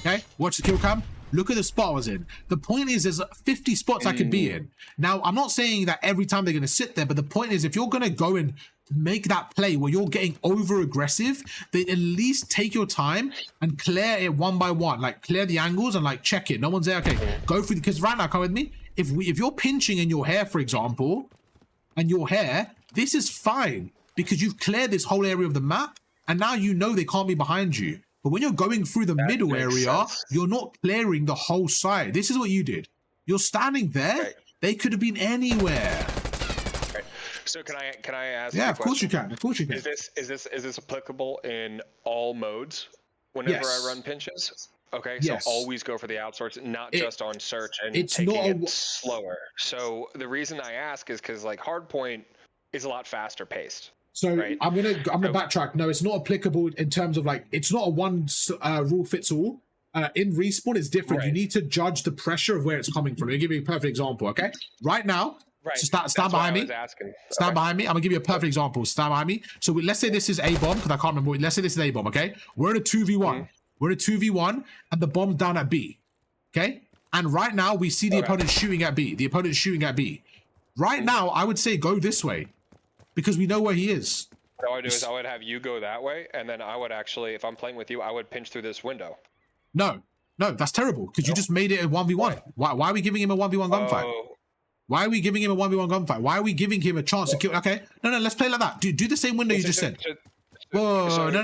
Okay, watch the kill cam. Look at the spot I was in. The point is there's 50 spots I could be in. Now, I'm not saying that every time they're going to sit there, but the point is if you're going to go and make that play where you're getting over aggressive, then at least take your time and clear it one by one. Like clear the angles and like check it. No one's there. Okay, go through, because right now, come with me. If you're pinching in your hair, for example, and your hair, this is fine. because you've cleared this whole area of the map, and now you know they can't be behind you. But when you're going through the middle area, you're not clearing the whole side. This is what you did. You're standing there. Okay. They could have been anywhere.
Okay. So can I ask?
Yeah, of course you can. Of course you can.
Is this applicable in all modes whenever I run pinches? Okay, so always go for the outsource, not just on search and taking it slower. So the reason I ask is because like hardpoint is a lot faster paced.
So right? I'm gonna backtrack. No, it's not applicable in terms of like it's not a one rule fits all. In respawn, it's different. Right. You need to judge the pressure of where it's coming from. Let me give you a perfect example. Okay, right now. Right. So stand behind me. Stand behind me. I'm gonna give you a perfect example. Stand behind me. So let's say this is A bomb because I can't remember. Let's say this is A bomb. Okay, we're in a 2v1. We're in a 2v1 and the bomb's down at B. Okay, and right now we see the opponent shooting at B. The opponent's shooting at B. Right now, I would say go this way because we know where he is.
What I would do is I would have you go that way, and then I would actually, if I'm playing with you, I would pinch through this window.
No, that's terrible because you just made it a 1v1. Why are we giving him a 1v1 gunfight? Why are we giving him a 1v1 gunfight? Why are we giving him a chance to kill? Okay, no, let's play like that. Do the same window you just said. Whoa, no,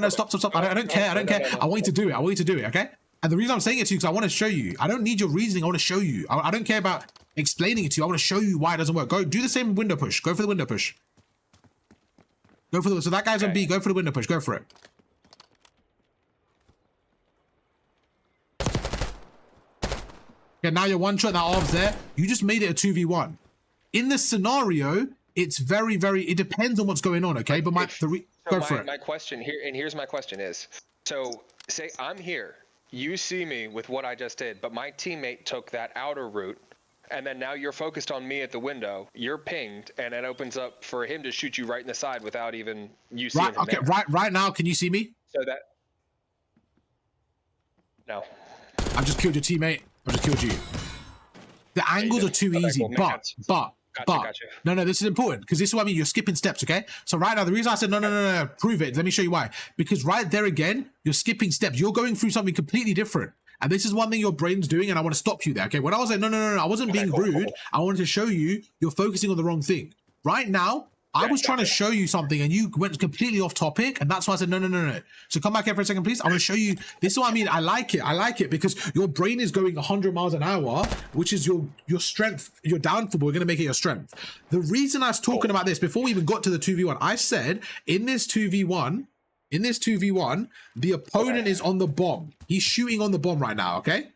stop. I don't care. I want you to do it. Okay? And the reason I'm saying it to you is because I want to show you. I don't need your reasoning. I want to show you. I don't care about explaining it to you. I want to show you why it doesn't work. Go do the same window push. Go for the window push. So that guy's on B. Go for the window push. Go for it. Okay, now you're one shot. That Arv's there. You just made it a 2v1. In this scenario, it's very, it depends on what's going on, okay? But go for it.
My question here, and here's my question is, so say I'm here, you see me with what I just did, but my teammate took that outer route, and then now you're focused on me at the window, you're pinged, and it opens up for him to shoot you right in the side without even you seeing him there.
Right now, can you see me?
So that... No.
I've just killed your teammate. I've just killed you. The angles are too easy, but... Gotcha. No, this is important because this is what I mean. You're skipping steps, okay? So right now, the reason I said no, prove it. Let me show you why. Because right there again, you're skipping steps. You're going through something completely different. And this is one thing your brain's doing, and I want to stop you there, okay? When I was like, no, I wasn't being rude. I wanted to show you you're focusing on the wrong thing. Right now, I was trying to show you something, and you went completely off topic, and that's why I said no. So come back here for a second, please. I want to show you. This is what I mean. I like it because your brain is going 100 miles an hour, which is your strength. Your downfall, we're going to make it your strength. The reason I was talking about this before we even got to the 2v1, I said in this 2v1, the opponent is on the bomb. He's shooting on the bomb right now, okay?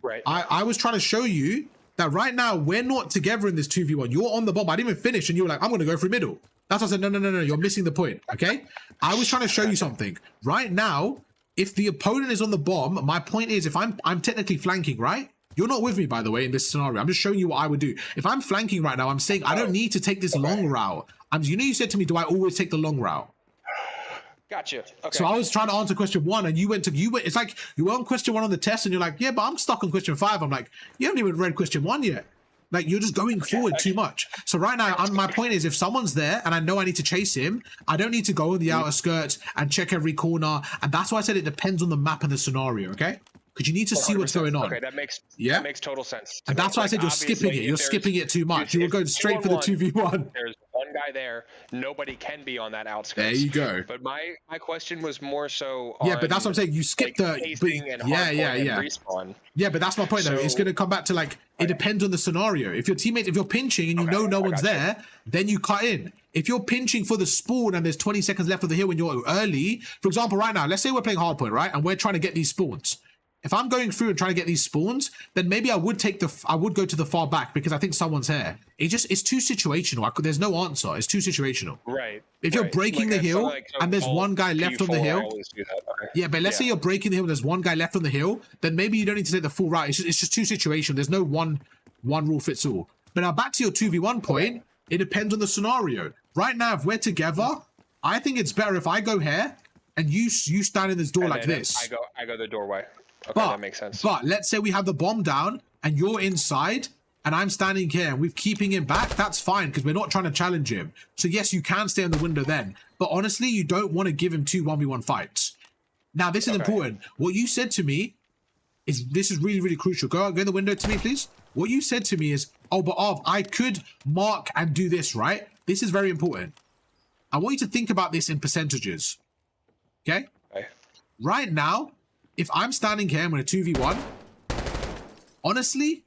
Right.
I was trying to show you that right now we're not together in this 2v1. You're on the bomb. I didn't even finish, and you were like, I'm going to go through middle. That's why I said, no, you're missing the point, okay? I was trying to show you something. Right now, if the opponent is on the bomb, my point is if I'm technically flanking, right? You're not with me, by the way, in this scenario. I'm just showing you what I would do. If I'm flanking right now, I'm saying I don't need to take this long route. You said to me, do I always take the long route?
Gotcha. Okay.
So I was trying to answer question 1, and you went. It's like you were on question 1 on the test, and you're like, yeah, but I'm stuck on question 5. I'm like, you haven't even read question 1 yet. Like you're just going forward too much. So right now, my point is, if someone's there and I know I need to chase him, I don't need to go on the outer skirts and check every corner. And that's why I said it depends on the map and the scenario. Okay. Because you need to see what's going on.
Okay, that makes total sense.
And that's why I said you're skipping it. You're skipping it too much. You were going straight for the 2v1.
There's one guy there. Nobody can be on that outskirts.
There you go.
But my question was more so
on, but that's what I'm saying. You skipped the
respawn.
Yeah, but that's my point though. It's going to come back to like it depends on the scenario. If your teammate, if you're pinching and you know no one's there, then you cut in. If you're pinching for the spawn and there's 20 seconds left of the hill when you're early, for example, right now, let's say we're playing hardpoint, right, and we're trying to get these spawns. If I'm going through and trying to get these spawns, then maybe I would go to the far back because I think someone's here. It's too situational. there's no answer. It's too situational.
Right.
If you're breaking the hill and there's one guy left on the hill. Yeah, but let's say you're breaking the hill and there's one guy left on the hill, then maybe you don't need to take the full route. It's just too situational. There's no one rule fits all. But now back to your 2v1 point, it depends on the scenario. Right now, if we're together, I think it's better if I go here and you stand in this door like this.
I go the doorway. Okay, that makes sense.
But let's say we have the bomb down and you're inside and I'm standing here and we're keeping him back. That's fine because we're not trying to challenge him. So yes, you can stay on the window then. But honestly, you don't want to give him 2 1v1 fights. Now, this is important. What you said to me is this is really, really crucial. Go in the window to me, please. What you said to me is, oh, but I could mark and do this, right? This is very important. I want you to think about this in percentages. Okay? Right now, if I'm standing here, I'm in a 2v1. Honestly,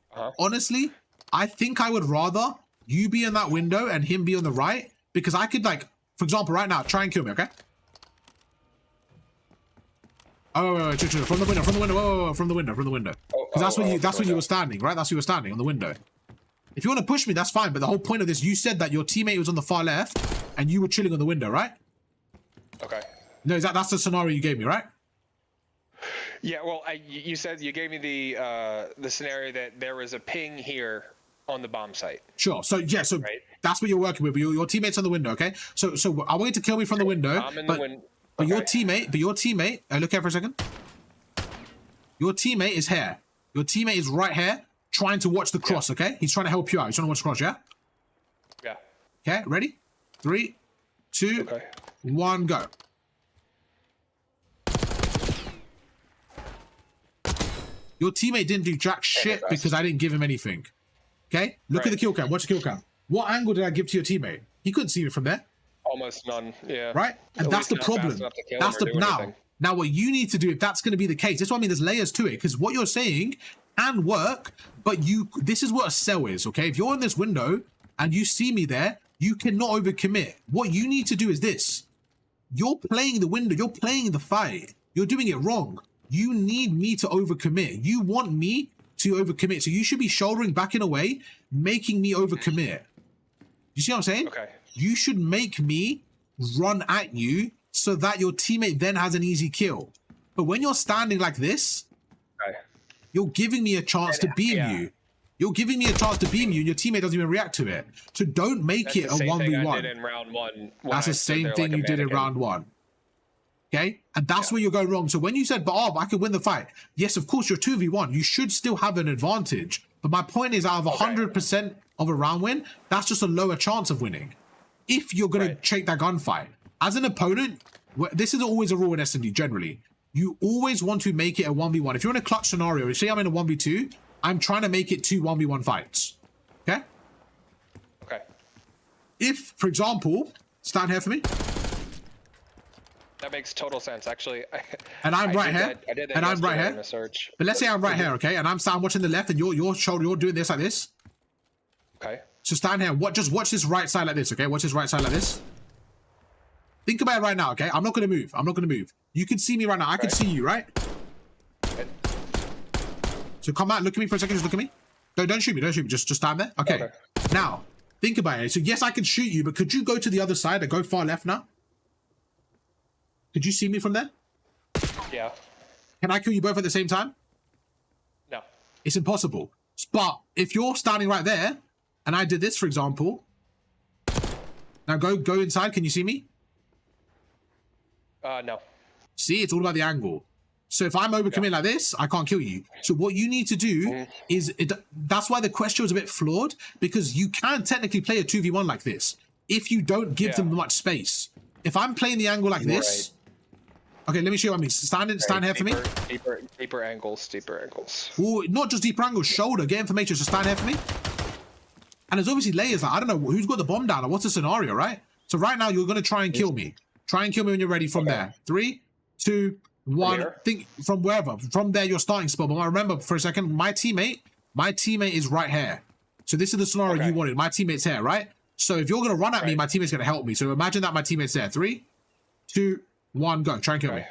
I think I would rather you be in that window and him be on the right, because I could, like, for example, right now, try and kill me, okay? Oh, wait, from the window, from the window. Because that's where you were standing, right? That's where you were standing, on the window. If you want to push me, that's fine, but the whole point of this, you said that your teammate was on the far left, and you were chilling on the window, right?
Okay.
No, that's the scenario you gave me, right?
Yeah, well, you said you gave me the scenario that there was a ping here on the bomb site.
Sure. So yeah, so right. That's what you're working with. Your teammate's on the window, okay? So I want you to kill me from the window.
I'm in the window.
But your teammate, look here for a second. Your teammate is here. Your teammate is right here, trying to watch the cross, okay? He's trying to help you out. He's trying to watch the cross, yeah?
Yeah.
Okay, ready? 3, 2, 1, go. Your teammate didn't do jack shit because I didn't give him anything. Okay? Look at the kill cam. Watch the kill cam. What angle did I give to your teammate? He couldn't see me from there.
Almost none, yeah.
Right? And that's the problem. That's the now what you need to do, if that's going to be the case, that's what I mean, there's layers to it, because what you're saying can work, but this is what a sell is, okay? If you're in this window and you see me there, you cannot overcommit. What you need to do is this. You're playing the window, you're playing the fight. You're doing it wrong. You need me to overcommit. You want me to overcommit. So you should be shouldering back in a way, making me overcommit. You see what I'm saying?
Okay.
You should make me run at you so that your teammate then has an easy kill. But when you're standing like this, you're giving me a chance to beam you. You're giving me a chance to beam you, and your teammate doesn't even react to it. So don't make it a 1v1. That's the same thing you did in round 1. Okay? And that's where you're going wrong. So when you said, but I could win the fight. Yes, of course, you're 2v1. You should still have an advantage. But my point is, out of 100% of a round win, that's just a lower chance of winning. If you're going to take that gunfight. As an opponent, this is always a rule in S&D, generally. You always want to make it a 1v1. If you're in a clutch scenario, say I'm in a 1v2, I'm trying to make it 2 1v1 fights. Okay?
Okay.
If, for example, stand here for me.
That makes total sense, actually.
And I'm right here.
And I'm right here.
But let's say I'm right here, okay? And I'm watching the left, and you're doing this like this.
Okay.
So stand here. Just watch this right side like this, okay? Watch this right side like this. Think about it right now, okay? I'm not going to move. I'm not going to move. You can see me right now. I can see you, right? So come out. Look at me for a second. Just look at me. No, don't shoot me. Don't shoot me. Just stand there. Okay. Now, think about it. So yes, I can shoot you, but could you go to the other side and go far left now? Could you see me from there?
Yeah.
Can I kill you both at the same time?
No.
It's impossible. But if you're standing right there, and I did this, for example. Now go inside. Can you see me?
No.
See, it's all about the angle. So if I'm overcommitting like this, I can't kill you. So what you need to do is, that's why the question was a bit flawed, because you can technically play a 2v1 like this if you don't give them much space. If I'm playing the angle like this, okay, let me show you what I mean. Stand here for me.
Deeper angles.
Well, not just deeper angles, shoulder, get information, so stand here for me. And there's obviously layers, like, I don't know who's got the bomb down or what's the scenario, right? So right now you're going to try and kill me. Try and kill me when you're ready from there. 3, 2, 1. Think from wherever. From there, your starting spot. But remember, for a second, my teammate is right here. So this is the scenario you wanted. My teammate's here, right? So if you're going to run at me, my teammate's going to help me. So imagine that my teammate's there. 3, 2, 1, go. Try and kill me.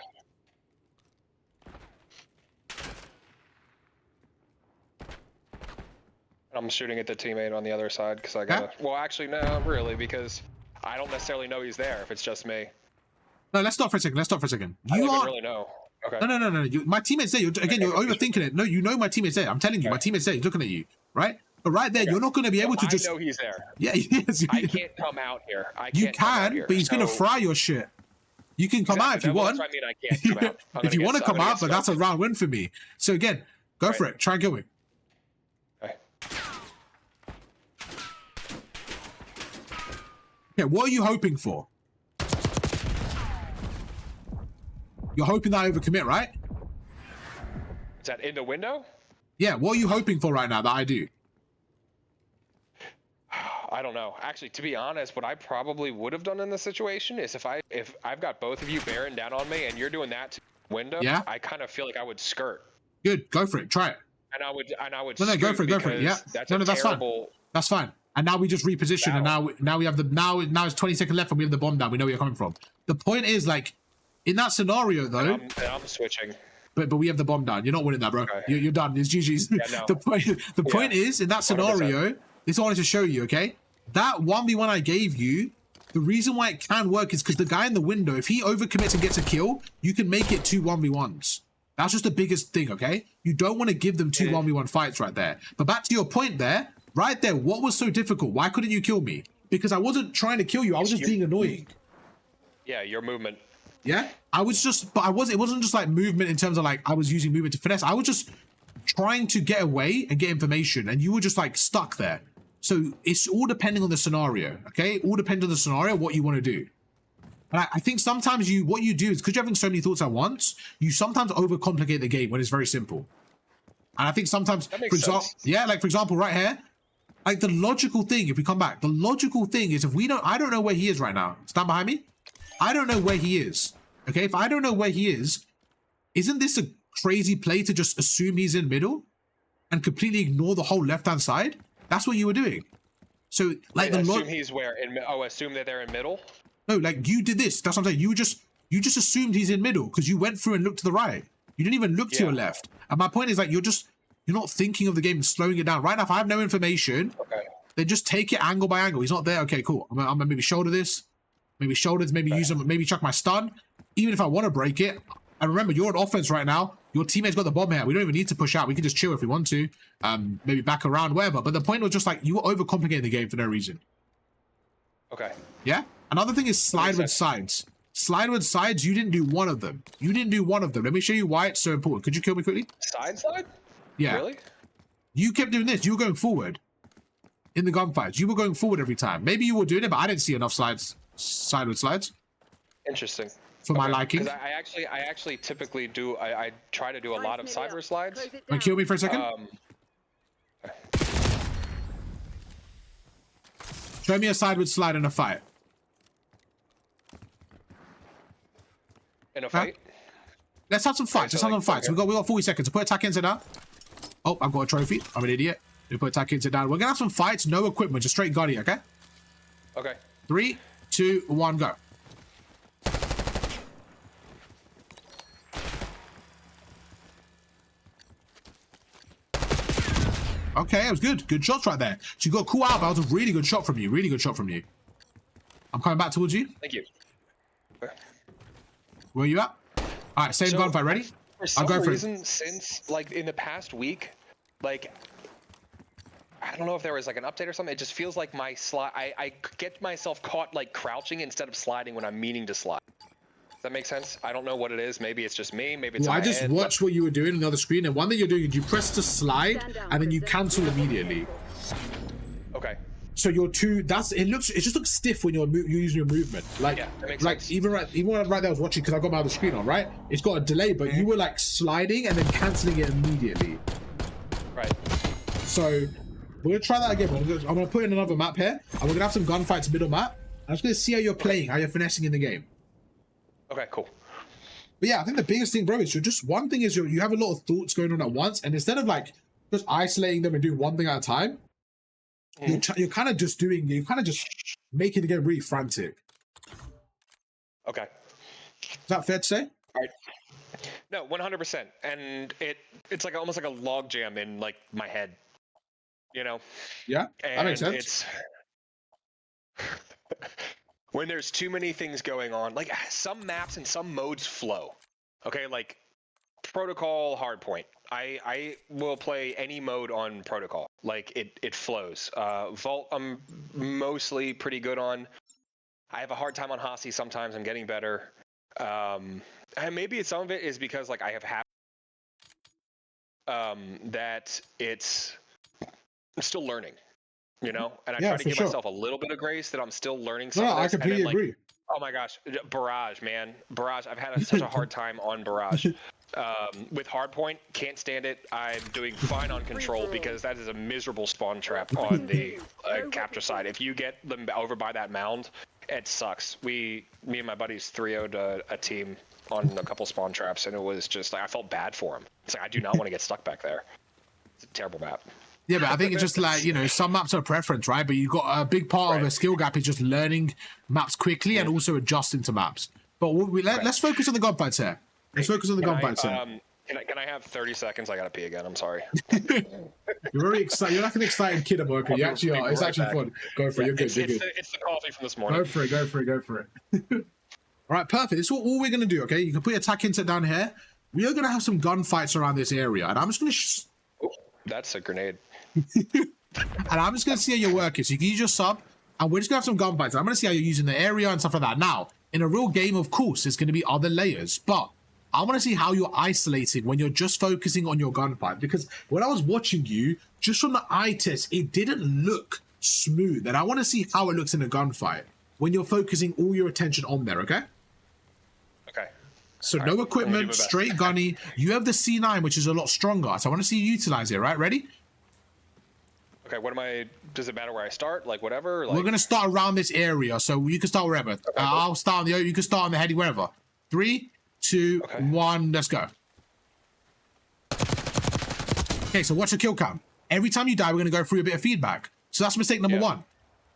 I'm shooting at the teammate on the other side because I gotta... Well, actually, no, really, because I don't necessarily know he's there if it's just me.
No, let's stop for a second.
I don't really know. Okay.
No. My teammate's there. You're overthinking it. No, you know my teammate's there. I'm telling you, my teammate's there. He's looking at you, right? But right there, you're not going to be able to just...
I know he's there.
Yeah, yes.
I can't come out here.
You can, but he's going to fry your shit. You can come out if you want.
I mean, I can't come out.
If you want to come out, but that's a round win for me. So again, go for it. Try and kill me. Okay, what are you hoping for? You're hoping that I overcommit, right?
Is that in the window?
Yeah, what are you hoping for right now that I do?
I don't know. Actually, to be honest, what I probably would have done in this situation is if I've got both of you bearing down on me and you're doing that to window, I kind of feel like I would skirt.
Good, go for it. Try it.
And I would.
No, go for it. Yeah. That's fine. That's fine. And now we just reposition, and now we have now it's 20 seconds left, and we have the bomb down. We know where you're coming from. The point is, like, in that scenario though.
And I'm switching. But
we have the bomb down. You're not winning that, bro. Okay. You're done. It's GG's.
Yeah, no.
The point is, in that scenario, 100%. This is what I wanted to show you, okay? That 1v1 I gave you, the reason why it can work is because the guy in the window, if he overcommits and gets a kill, you can make it 2 1v1s. That's just the biggest thing, okay? You don't want to give them 2 1v1 fights right there. But back to your point there, right there, what was so difficult? Why couldn't you kill me? Because I wasn't trying to kill you. I was just being annoying.
Yeah, your movement.
Yeah? I was just, but it wasn't just like movement in terms of like, I was using movement to finesse. I was just trying to get away and get information, and you were just like stuck there. So it's all depending on the scenario, okay? All depends on the scenario, what you want to do. And I think sometimes what you do is, because you're having so many thoughts at once, you sometimes overcomplicate the game when it's very simple. And I think sometimes, for example, right here, like the logical thing, if we come back, the logical thing is I don't know where he is right now. Stand behind me. I don't know where he is. Okay, if I don't know where he is, isn't this a crazy play to just assume he's in middle and completely ignore the whole left-hand side? That's what you were doing. So, like,
assume he's where? Assume that they're in middle?
No, like, you did this. That's what I'm saying. You just assumed he's in middle because you went through and looked to the right. You didn't even look to your left. And my point is, like, you're not thinking of the game and slowing it down. Right now, if I have no information, then just take it angle by angle. He's not there. Okay, cool. I'm gonna maybe shoulder this. Maybe shoulders, maybe use them, maybe chuck my stun. Even if I want to break it. And remember, you're on offense right now. Your teammate's got the bomb here. We don't even need to push out. We can just chill if we want to. Maybe back around, wherever. But the point was just like, you were overcomplicating the game for no reason.
Okay.
Yeah? Another thing is slide with sides. Slide with sides, you didn't do one of them. You didn't do one of them. Let me show you why it's so important. Could you kill me quickly?
Slide?
Yeah.
Really?
You kept doing this. You were going forward. In the gunfights. You were going forward every time. Maybe you were doing it, but I didn't see enough side with slides.
Interesting.
For my liking.
I actually typically do. I try to do a lot of sideward slides.
Want to kill me for a second? Show me a sideward slide in a fight.
In a fight?
Let's have some fights. Let's have some fights. We got 40 seconds. Put attack into down. Oh, I've got a trophy. I'm an idiot. We put attack into down. We're gonna have some fights. No equipment. Just straight guardian. Okay.
Okay.
3, 2, 1, go. Okay, it was good. Good shots right there. So you got cool out. That was a really good shot from you. Really good shot from you. I'm coming back towards you.
Thank you.
Where are you at? All right, same gunfight. Ready?
For some reason, since like in the past week, like I don't know if there was like an update or something. It just feels like my slide. I get myself caught like crouching instead of sliding when I'm meaning to slide. Does that make sense? I don't know what it is. Maybe it's just me. Maybe it's.
Well, I just watched what you were doing on the other screen, and one thing you're doing is you press to slide, and then you cancel immediately.
Okay.
So your two, it just looks stiff when you're using your movement. Like,
yeah, that makes sense.
Even right there I was watching because I got my other screen on, right? It's got a delay, but you were like sliding and then canceling it immediately.
Right.
So we're gonna try that again. I'm gonna put in another map here, and we're gonna have some gunfights middle map. I'm just gonna see how you're playing, how you're finessing in the game.
Okay, cool.
But yeah, I think the biggest thing, bro, is one thing is you have a lot of thoughts going on at once, and instead of like just isolating them and doing one thing at a time, you're kind of just making the game really frantic.
Okay.
Is that fair to say?
All right. No, 100%. And it's like almost like a log jam in like my head. You know?
Yeah, that makes sense.
When there's too many things going on, like some maps and some modes flow. Okay, like protocol hardpoint. I will play any mode on protocol. Like it flows. Vault I'm mostly pretty good on. I have a hard time on Hasi sometimes. I'm getting better. And maybe some of it is because like I have that I'm still learning, you know? And I try to give myself a little bit of grace that I'm still learning something.
No, I completely agree.
Oh my gosh, Barrage, man. Barrage, I've had such a hard time on Barrage. With hardpoint, can't stand it. I'm doing fine on control because that is a miserable spawn trap on the capture side. If you get them over by that mound, it sucks. Me and my buddies 3-0'd a team on a couple spawn traps, and it was just like I felt bad for them. It's like I do not want to get stuck back there. It's a terrible map.
Yeah, but I think it's just like, you know, some maps are preference, right? But you've got a big part of a skill gap is just learning maps quickly and also adjusting to maps. But let's focus on the gunfights here. Let's focus on the gunfights here.
Can I have 30 seconds? I gotta pee again. I'm sorry.
You're very excited. You're like an excited kid, America. You actually are. It's actually fun. Go for it. You're good. You're good.
It's the coffee from this morning.
Go for it. Go for it. Go for it. All right, perfect. This is all we're gonna do. Okay, you can put your attack insert down here. We are gonna have some gunfights around this area, and I'm just gonna.
That's a grenade.
And I'm just gonna see how you're working. So you can use your sub, and we're just gonna have some gunfights. I'm gonna see how you're using the area and stuff like that. Now, in a real game, of course, there's gonna be other layers, but I want to see how you're isolating when you're just focusing on your gunfight, because when I was watching you, just from the eye test, it didn't look smooth. And I want to see how it looks in a gunfight when you're focusing all your attention on there, okay? Okay. So no equipment, straight gunny. You have the C9, which is a lot stronger. So I want to see you utilize it, right? Ready?
Okay, what am I, does it matter where I start? Like whatever? Like...
We're going to start around this area. So you can start wherever. Okay, I'll start on the, you can start on the heady, wherever. 3, 2, 1, let's go. Okay, so watch the kill count. Every time you die, we're gonna go through a bit of feedback. So that's mistake number 1.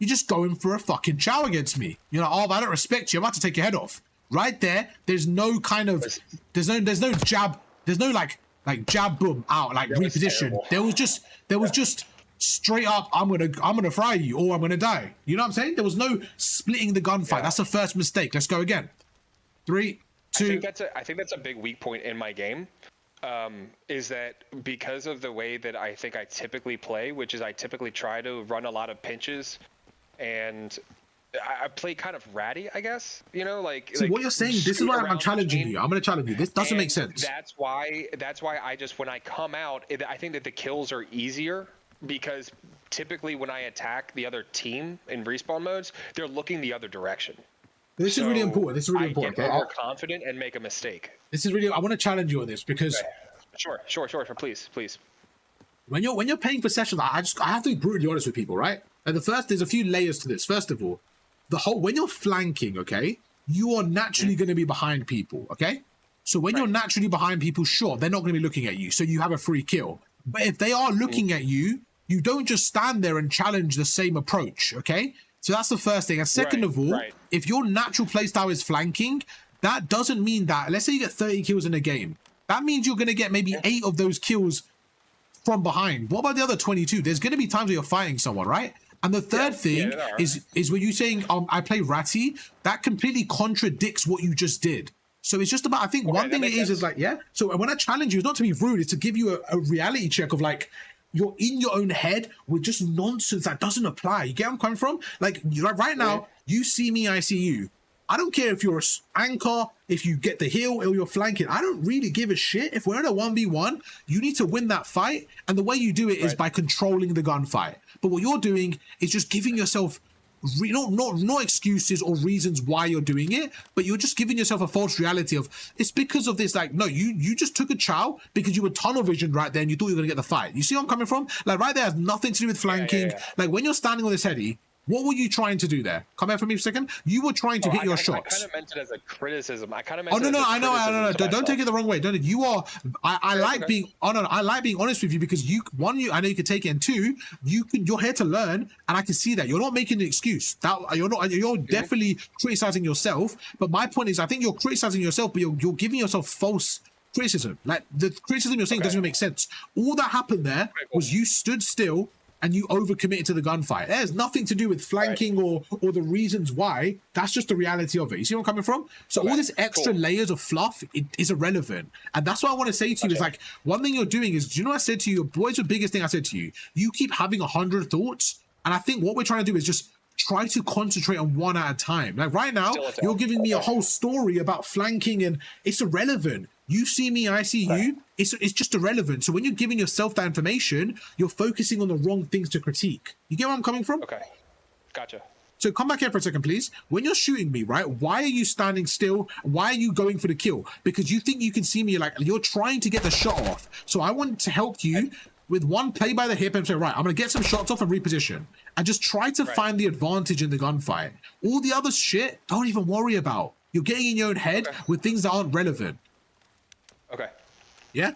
You're just going for a fucking chow against me. You're like, oh, I don't respect you. I'm about to take your head off. Right there, there's no kind of, there's no jab, there's no like jab, boom, out, like reposition. There was just straight up, I'm gonna fry you or I'm gonna die. You know what I'm saying? There was no splitting the gunfight. That's the first mistake. Let's go again. 3, 2.
I think that's a big weak point in my game, is that because of the way that I think I typically play, which is I typically try to run a lot of pinches, and I play kind of ratty, I guess. You know, like.
So what you're saying, this is why I'm challenging you. I'm gonna challenge you. This doesn't make sense.
That's why I just when I come out, I think that the kills are easier because typically when I attack the other team in respawn modes, they're looking the other direction.
This is really important. This is really important.
I get overconfident and make a mistake.
This is really. I want to challenge you on this because.
Sure. Please.
When you're paying for sessions, I have to be brutally honest with people, right? And there's a few layers to this. First of all, when you're flanking, okay, you are naturally going to be behind people, okay? So when you're naturally behind people, sure, they're not going to be looking at you, so you have a free kill. But if they are looking at you, you don't just stand there and challenge the same approach, okay? So that's the first thing. And second of all, if your natural playstyle is flanking, that doesn't mean that, let's say you get 30 kills in a game. That means you're going to get maybe 8 of those kills from behind. What about the other 22? There's going to be times where you're fighting someone, right? And the third thing is when you're saying, I play ratty, that completely contradicts what you just did. So it's just about, I think one thing it is like, so when I challenge you, it's not to be rude, it's to give you a reality check of like, you're in your own head with just nonsense that doesn't apply. You get where I'm coming from? Like right now, you see me, I see you. I don't care if you're an anchor, if you get the heal or you're flanking. I don't really give a shit. If we're in a 1v1, you need to win that fight. And the way you do it is by controlling the gunfight. But what you're doing is just giving yourself not excuses or reasons why you're doing it, but you're just giving yourself a false reality of it's because of this. Like, no, you just took a chow because you were tunnel visioned right there and you thought you were gonna get the fight. You see where I'm coming from? Like right there has nothing to do with flanking. Like when you're standing on this heady, what were you trying to do there? Come here for me for a second. You were trying to hit your shots.
I kind of meant it as a criticism. I kind of meant
I know. Don't take it the wrong way. Don't. You are. I like being. I like being honest with you because I know you can take it, and 2, you're here to learn, and I can see that you're not making an excuse. That you're not. You're definitely criticizing yourself. But my point is, I think you're criticizing yourself, but you're giving yourself false criticism. Like the criticism you're saying doesn't even make sense. All that happened there was you stood still and you overcommitted to the gunfight. It has nothing to do with flanking or the reasons why. That's just the reality of it. You see where I'm coming from? So all this extra layers of fluff is irrelevant. And that's what I want to say to you is like, one thing you're doing is, do you know what I said to you? Boys, the biggest thing I said to you, you keep having 100 thoughts. And I think what we're trying to do is just try to concentrate on one at a time. Like right now, you're giving me a whole story about flanking and it's irrelevant. You see me, I see you. It's just irrelevant. So when you're giving yourself that information, you're focusing on the wrong things to critique. You get where I'm coming from?
Okay. Gotcha.
So come back here for a second, please. When you're shooting me, right, why are you standing still? Why are you going for the kill? Because you think you can see me, like, you're trying to get the shot off. So I want to help you with one play by the hip and say, right, I'm going to get some shots off and reposition. And just try to find the advantage in the gunfight. All the other shit, don't even worry about. You're getting in your own head with things that aren't relevant.
Okay.
Yeah?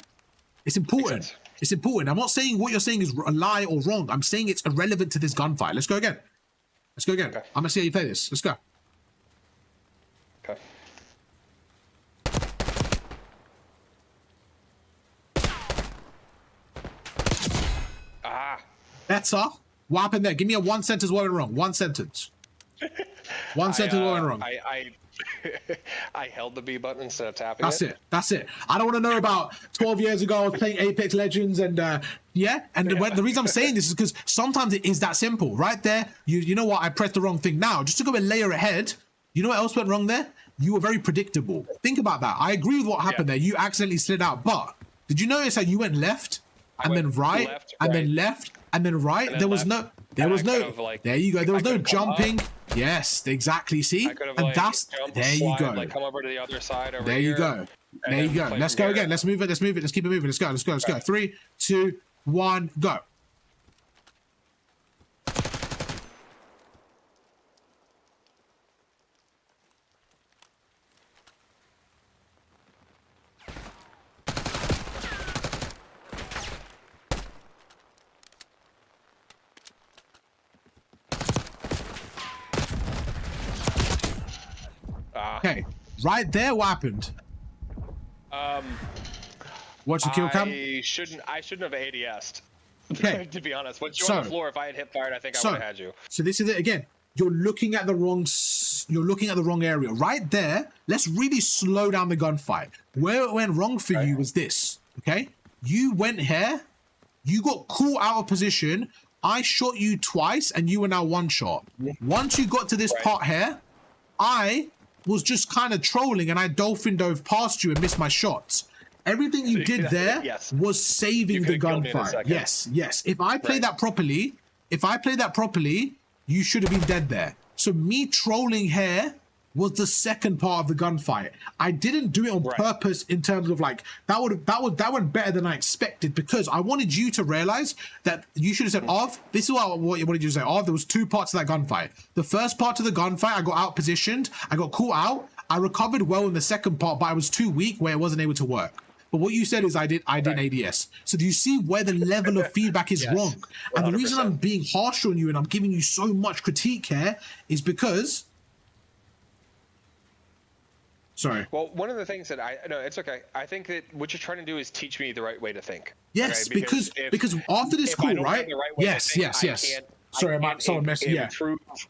It's important. It's important. I'm not saying what you're saying is a lie or wrong. I'm saying it's irrelevant to this gunfight. Let's go again. Let's go again. Okay. I'm going to see how you play this. Let's go.
Okay.
Better. What happened there? Give me a one sentence what went wrong. One sentence. One sentence what went wrong.
I held the B button instead of tapping
That's it. I don't want to know about 12 years ago I was playing Apex Legends and the reason I'm saying this is because sometimes it is that simple. Right there, you know what? I pressed the wrong thing. Now, just to go a layer ahead, you know what else went wrong there? You were very predictable. Think about that. I agree with what happened there. You accidentally slid out. But did you notice how you went left and then right and then left and then right? And then there was no, there you go. There was no jumping. Yes, exactly. See, and that's there you go.
Like come over to the other side.
There you go. There you go. Let's go again. Let's move it. Let's move it. Let's keep it moving. Let's go. Let's go. Let's go. 3, 2, 1, go. Okay, right there, what happened? What's the kill cam?
I shouldn't have ADS'd. Okay. To be honest, once you're on the floor, if I had hip fired, I think I would have had you.
So this is it again. You're looking at the wrong. You're looking at the wrong area. Right there. Let's really slow down the gunfight. Where it went wrong for you was this. Okay, you went here. You got caught out of position. I shot you twice, and you were now one shot. Once you got to this part here, I was just kind of trolling and I dolphin dove past you and missed my shots. Everything you did there was saving the gunfight. Yes. If I played that properly, you should have been dead there. So me trolling here was the second part of the gunfight. I didn't do it on purpose in terms of like that went better than I expected because I wanted you to realize that you should have said, Arv, this is what you wanted you to say. Arv, there was 2 parts of that gunfight. The first part of the gunfight, I got out positioned, I got caught out, I recovered well in the second part, but I was too weak where it wasn't able to work. But what you said is I did ADS. So do you see where the level of feedback is wrong? And 100%. The reason I'm being harsh on you and I'm giving you so much critique here is because sorry.
Well, one of the things that no, it's okay. I think that what you're trying to do is teach me the right way to think.
Yes, okay? because after this call, right? Yes. Sorry, someone messed. Yeah.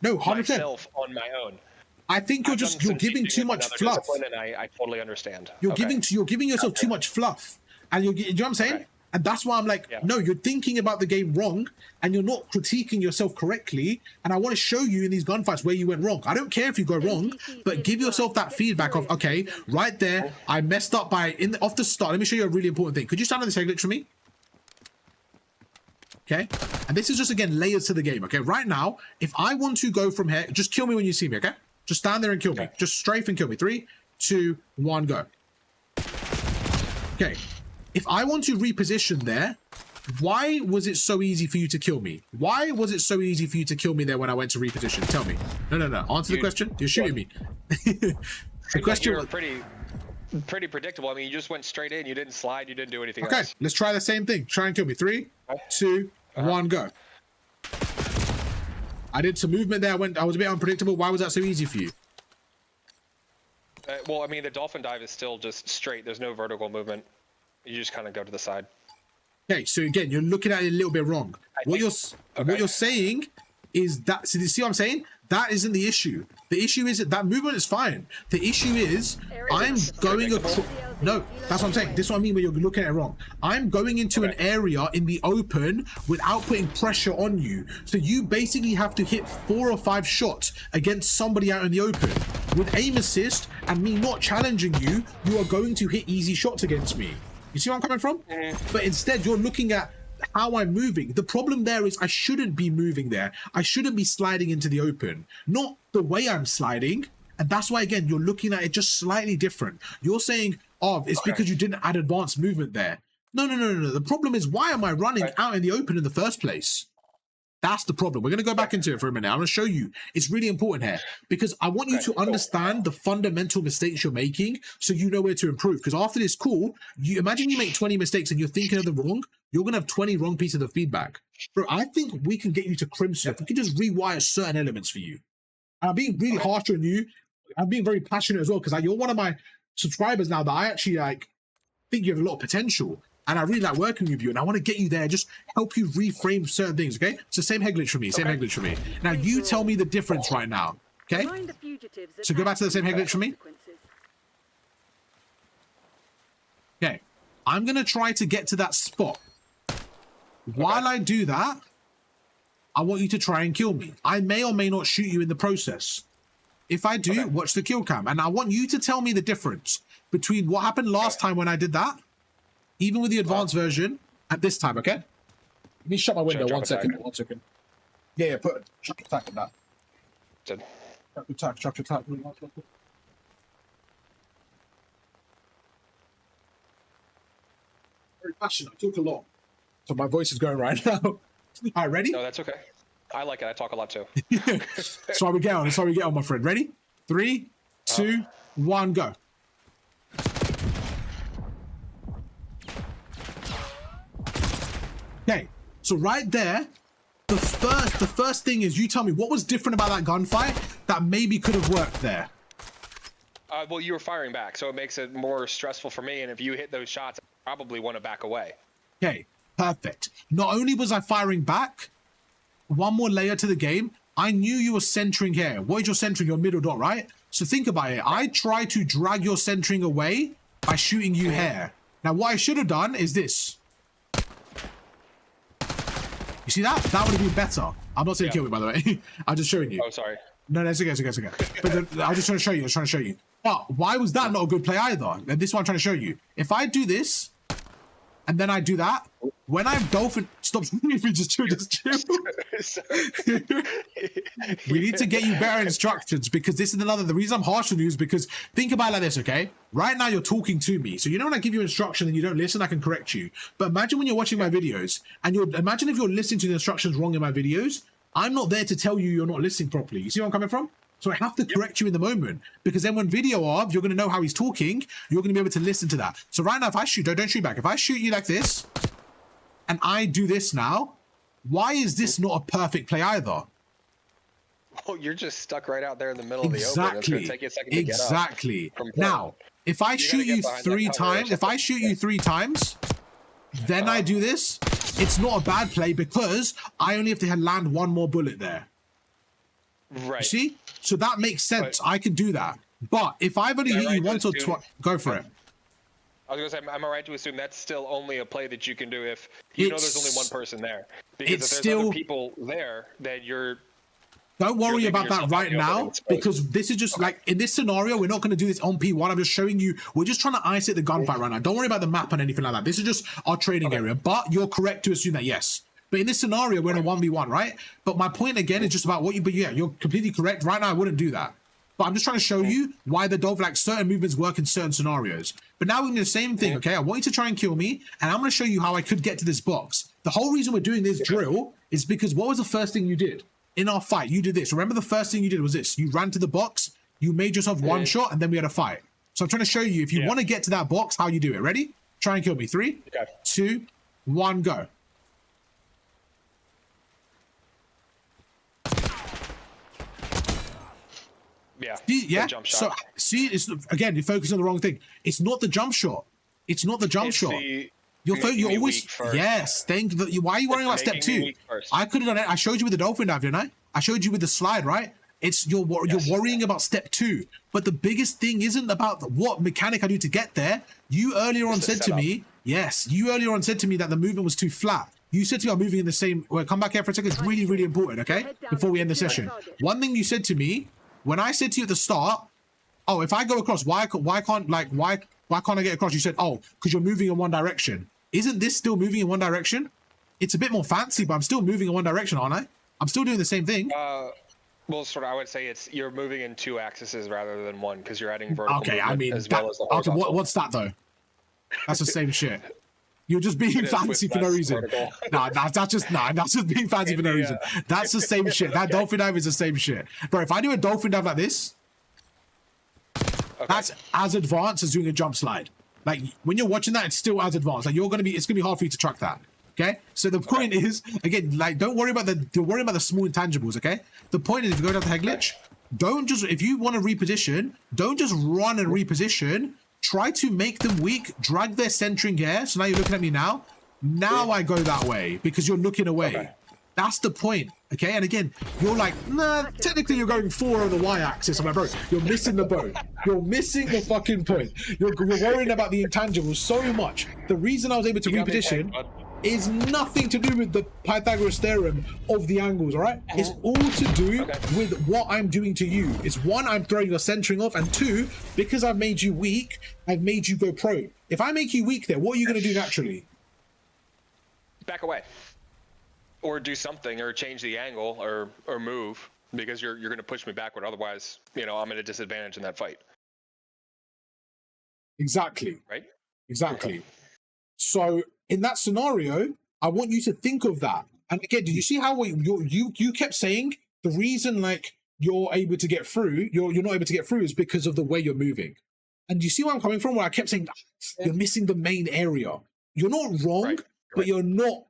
No, 100%.
On my own.
I think you're giving too much fluff.
And I totally understand.
You're giving yourself too much fluff, and you know what I'm saying? Okay. And that's why I'm like, no, you're thinking about the game wrong and you're not critiquing yourself correctly. And I want to show you in these gunfights where you went wrong. I don't care if you go wrong, but give yourself that feedback of, okay, right there, I messed up off the start. Let me show you a really important thing. Could you stand on this head glitch for me? Okay. And this is just, again, layers to the game. Okay. Right now, if I want to go from here, just kill me when you see me. Okay. Just stand there and kill me. Just strafe and kill me. 3, 2, 1, go. Okay. If I want to reposition there, why was it so easy for you to kill me? Why was it so easy for you to kill me there when I went to reposition? Tell me. No. Answer the question. You're shooting me. The question was
pretty predictable. I mean, you just went straight in. You didn't slide. You didn't do anything else.
Okay, let's try the same thing. Try and kill me. 3, 2, 1, go. I did some movement there. I was a bit unpredictable. Why was that so easy for you?
Well, I mean, the dolphin dive is still just straight. There's no vertical movement. You just kind of go to the side.
Okay, so again, you're looking at it a little bit wrong. What you're saying is that, so you see what I'm saying? That isn't the issue. The issue is that movement is fine. The issue is I'm going across. No, that's what I'm saying. This is what I mean when you're looking at it wrong. I'm going into an area in the open without putting pressure on you. So you basically have to hit 4 or 5 shots against somebody out in the open. With aim assist and me not challenging you, you are going to hit easy shots against me. You see where I'm coming from? But instead, you're looking at how I'm moving. The problem there is I shouldn't be moving there. I shouldn't be sliding into the open, not the way I'm sliding. And that's why, again, you're looking at it just slightly different. You're saying, oh, it's because you didn't add advanced movement there. No. The problem is, why am I running out in the open in the first place? That's the problem. We're going to go back into it for a minute. I'm going to show you. It's really important here because I want you to understand the fundamental mistakes you're making so you know where to improve. Because after this call, you imagine you make 20 mistakes and you're thinking of the wrong, you're going to have 20 wrong pieces of feedback. Bro, I think we can get you to crimson if we can just rewire certain elements for you. And I'm being really harsh on you. I'm being very passionate as well because you're one of my subscribers now that I actually think you have a lot of potential. And I really like working with you, and I want to get you there, just help you reframe certain things, okay? So same head glitch for me, same head glitch for me. Now, you tell me the difference right now, okay? So go back to the same head glitch for me. Okay, I'm going to try to get to that spot. While I do that, I want you to try and kill me. I may or may not shoot you in the process. If I do, watch the kill cam. And I want you to tell me the difference between what happened last time when I did that, even with the advanced version, at this time, okay? Let me shut my window. One second. Yeah, put chuck attack in that. Chuck attack. Very passionate. I talk a lot. So my voice is going right now. All right, ready?
No, that's okay. I like it. I talk a lot too.
That's why we get on. That's why we get on, my friend. Ready? 3, 2, 1, go. Okay, so right there, the first thing is you tell me what was different about that gunfight that maybe could have worked there.
Well, you were firing back, so it makes it more stressful for me. And if you hit those shots, I probably want to back away.
Okay, perfect. Not only was I firing back, one more layer to the game, I knew you were centering here. What is your centering? Your middle dot, right? So think about it. I try to drag your centering away by shooting you here. Now, what I should have done is this. You see that? That would have been better. I'm not saying kill me, by the way. I'm just showing you.
Oh, sorry.
No, it's okay. But I'm just trying to show you. But why was that not a good play either? And this is what I'm trying to show you. If I do this, and then I do that, when I'm dolphin... Stop. Just chill. We need to get you better instructions because this is the reason I'm harsh on you is because think about it like this, okay? Right now you're talking to me. So you know when I give you instruction and you don't listen, I can correct you. But imagine when you're watching my videos and imagine if you're listening to the instructions wrong in my videos, I'm not there to tell you you're not listening properly. You see where I'm coming from? So I have to correct you in the moment because then when video you're going to know how he's talking, you're going to be able to listen to that. So right now, if I shoot, don't shoot back. If I shoot you like this and I do this now, why is this not a perfect play either?
Oh, you're just stuck right out there in the middle of the open. It's going to take you a second to get up.
Exactly. Now, if I shoot you 3 times, then I do this, it's not a bad play because I only have to land one more bullet there.
Right.
You see? So that makes sense. I can do that. But if I've only hit you once or twice, go for it.
I was going to say, am I right to assume that's still only a play that you can do if you know there's only one person there? Because if there's other people there, then you're...
Don't worry about that right now, because this is just like, in this scenario, we're not going to do this on P1. I'm just showing you, we're just trying to isolate the gunfight right now. Don't worry about the map and anything like that. This is just our training area. But you're correct to assume that, yes. But in this scenario, we're in a 1v1, right? But my point again is just about what you, but yeah, you're completely correct. Right now, I wouldn't do that. But I'm just trying to show you why the dolphin, like certain movements work in certain scenarios. But now we're doing the same thing, okay? I want you to try and kill me, and I'm going to show you how I could get to this box. The whole reason we're doing this drill is because what was the first thing you did? In our fight, you did this. Remember the first thing you did was this. You ran to the box, you made yourself one shot, and then we had a fight. So I'm trying to show you, if you want to get to that box, how you do it. Ready? Try and kill me. 3, 2, 1, go.
Yeah.
See, yeah.
Jump shot.
So see, it's again, you're focusing on the wrong thing. It's not the jump shot. It's not the jump shot. You're always why are you worrying about step 2? I could have done it. I showed you with the dolphin dive, didn't I? I showed you with the slide, right? It's you're worrying about step 2. But the biggest thing isn't about what mechanic I do to get there. You earlier on said to me, that the movement was too flat. You said to me, I'm moving in the same. Well, come back here for a second. It's really, really important, okay? Before we end the session. One thing you said to me, when I said to you at the start, oh, if I go across, why can't I get across? You said, oh, because you're moving in one direction. Isn't this still moving in one direction? it's a bit more fancy, but I'm still moving in one direction, aren't I? I'm still doing the same thing.
Well, sort of, I would say you're moving in 2 axes rather than 1 because you're adding vertical
okay, I mean,
as well as the horizontal.
Okay, what's that though? That's the same shit. You're just being fancy for no reason. Nah, that's just being fancy for no reason. That's the same shit. That dolphin dive is the same shit. Bro, if I do a dolphin dive like this, that's as advanced as doing a jump slide. Like when you're watching that, it's still as advanced. Like it's gonna be hard for you to track that. Okay, so the point is, again, like don't worry about the small intangibles. Okay, the point is, if you go down the head glitch, don't just, if you want to reposition, don't just run and reposition. Try to make them weak, drag their centering here. So now you're looking at me now. Now I go that way because you're looking away. That's the point, okay? And again, you're like, nah, technically you're going 4 on the y-axis. I'm like, bro, you're missing the boat. You're missing the fucking point. You're worrying about the intangibles so much. The reason I was able to reposition is nothing to do with the Pythagoras theorem of the angles, all right? It's all to do with what I'm doing to you. It's 1, I'm throwing your centering off, and 2, because I've made you weak, I've made you go pro. If I make you weak there, what are you going to do naturally?
Back away. Or do something, or change the angle, or move, because you're going to push me backward. Otherwise, you know, I'm at a disadvantage in that fight.
Exactly.
Right?
Exactly. So in that scenario, I want you to think of that. And again, did you see how you kept saying the reason like you're able to get through, you're not able to get through is because of the way you're moving. And you see where I'm coming from? Where I kept saying you're missing the main area. You're not wrong, but you're not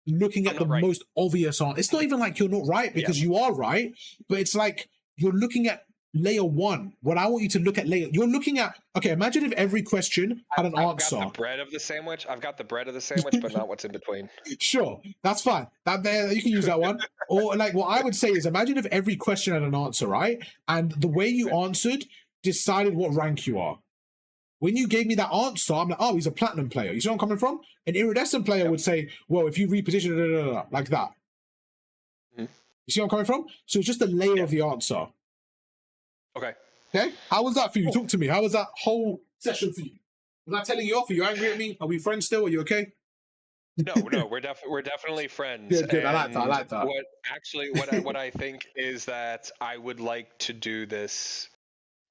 looking at the most obvious on. It's not even like you're not right because you are right, but it's like you're looking at layer 1. What I want you to look at layer, you're looking at, okay, imagine if every question had an answer.
I've got the bread of the sandwich. I've got the bread of the sandwich, but not what's in between.
Sure, that's fine. That there, you can use that one. Or like what I would say is, imagine if every question had an answer, right? And the way you answered decided what rank you are. When you gave me that answer, I'm like, oh, he's a platinum player. You see where I'm coming from? An iridescent player would say, well, if you reposition like that. You see where I'm coming from? So it's just a layer of the answer.
Okay.
Okay. How was that for you? Talk to me. How was that whole session for you? Was I telling you off? Are you angry at me? Are we friends still? Are you okay?
No, we're definitely friends.
Good, good. I like that.
What I think is that I would like to do this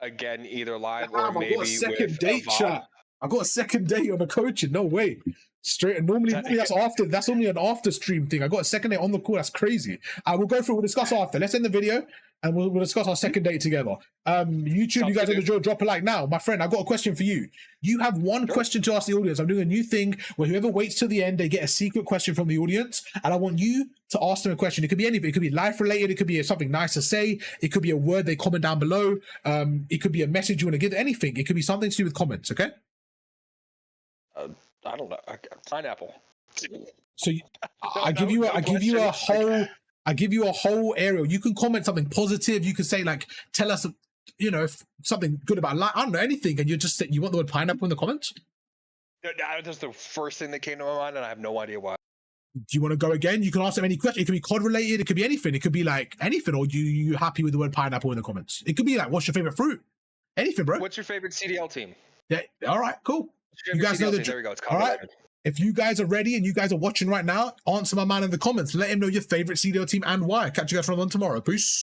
again, either live or maybe
I've got a second date, chat. I got a second date on the coaching. No way. Straight. Normally that's after. That's only an after stream thing. I got a second date on the call. That's crazy. I will go through. We'll discuss after. Let's end the video and we'll discuss our second date together. YouTube, you guys on the drill, drop a like now. My friend, I got a question for you. You have one question to ask the audience. I'm doing a new thing where whoever waits till the end, they get a secret question from the audience, and I want you to ask them a question. It could be anything. It could be life related. It could be something nice to say. It could be a word they comment down below. It could be a message you want to give. Anything. It could be something to do with comments. Okay.
I don't know. Pineapple.
So I give you a whole area. You can comment something positive. You can say like, tell us, you know, if something good about life. I don't know, anything, and you just say you want the word pineapple in the comments.
That's the first thing that came to my mind, and I have no idea why.
Do you want to go again? You can ask them any question. It could be COD related. It could be anything. It could be like anything. Or you happy with the word pineapple in the comments? It could be like, what's your favorite fruit? Anything, bro.
What's your favorite CDL team?
Yeah. All right. Cool.
You guys know there we go. It's all right.
If you guys are ready and you guys are watching right now, answer my man in the comments. Let him know your favorite CDL team and why. Catch you guys from on tomorrow. Peace.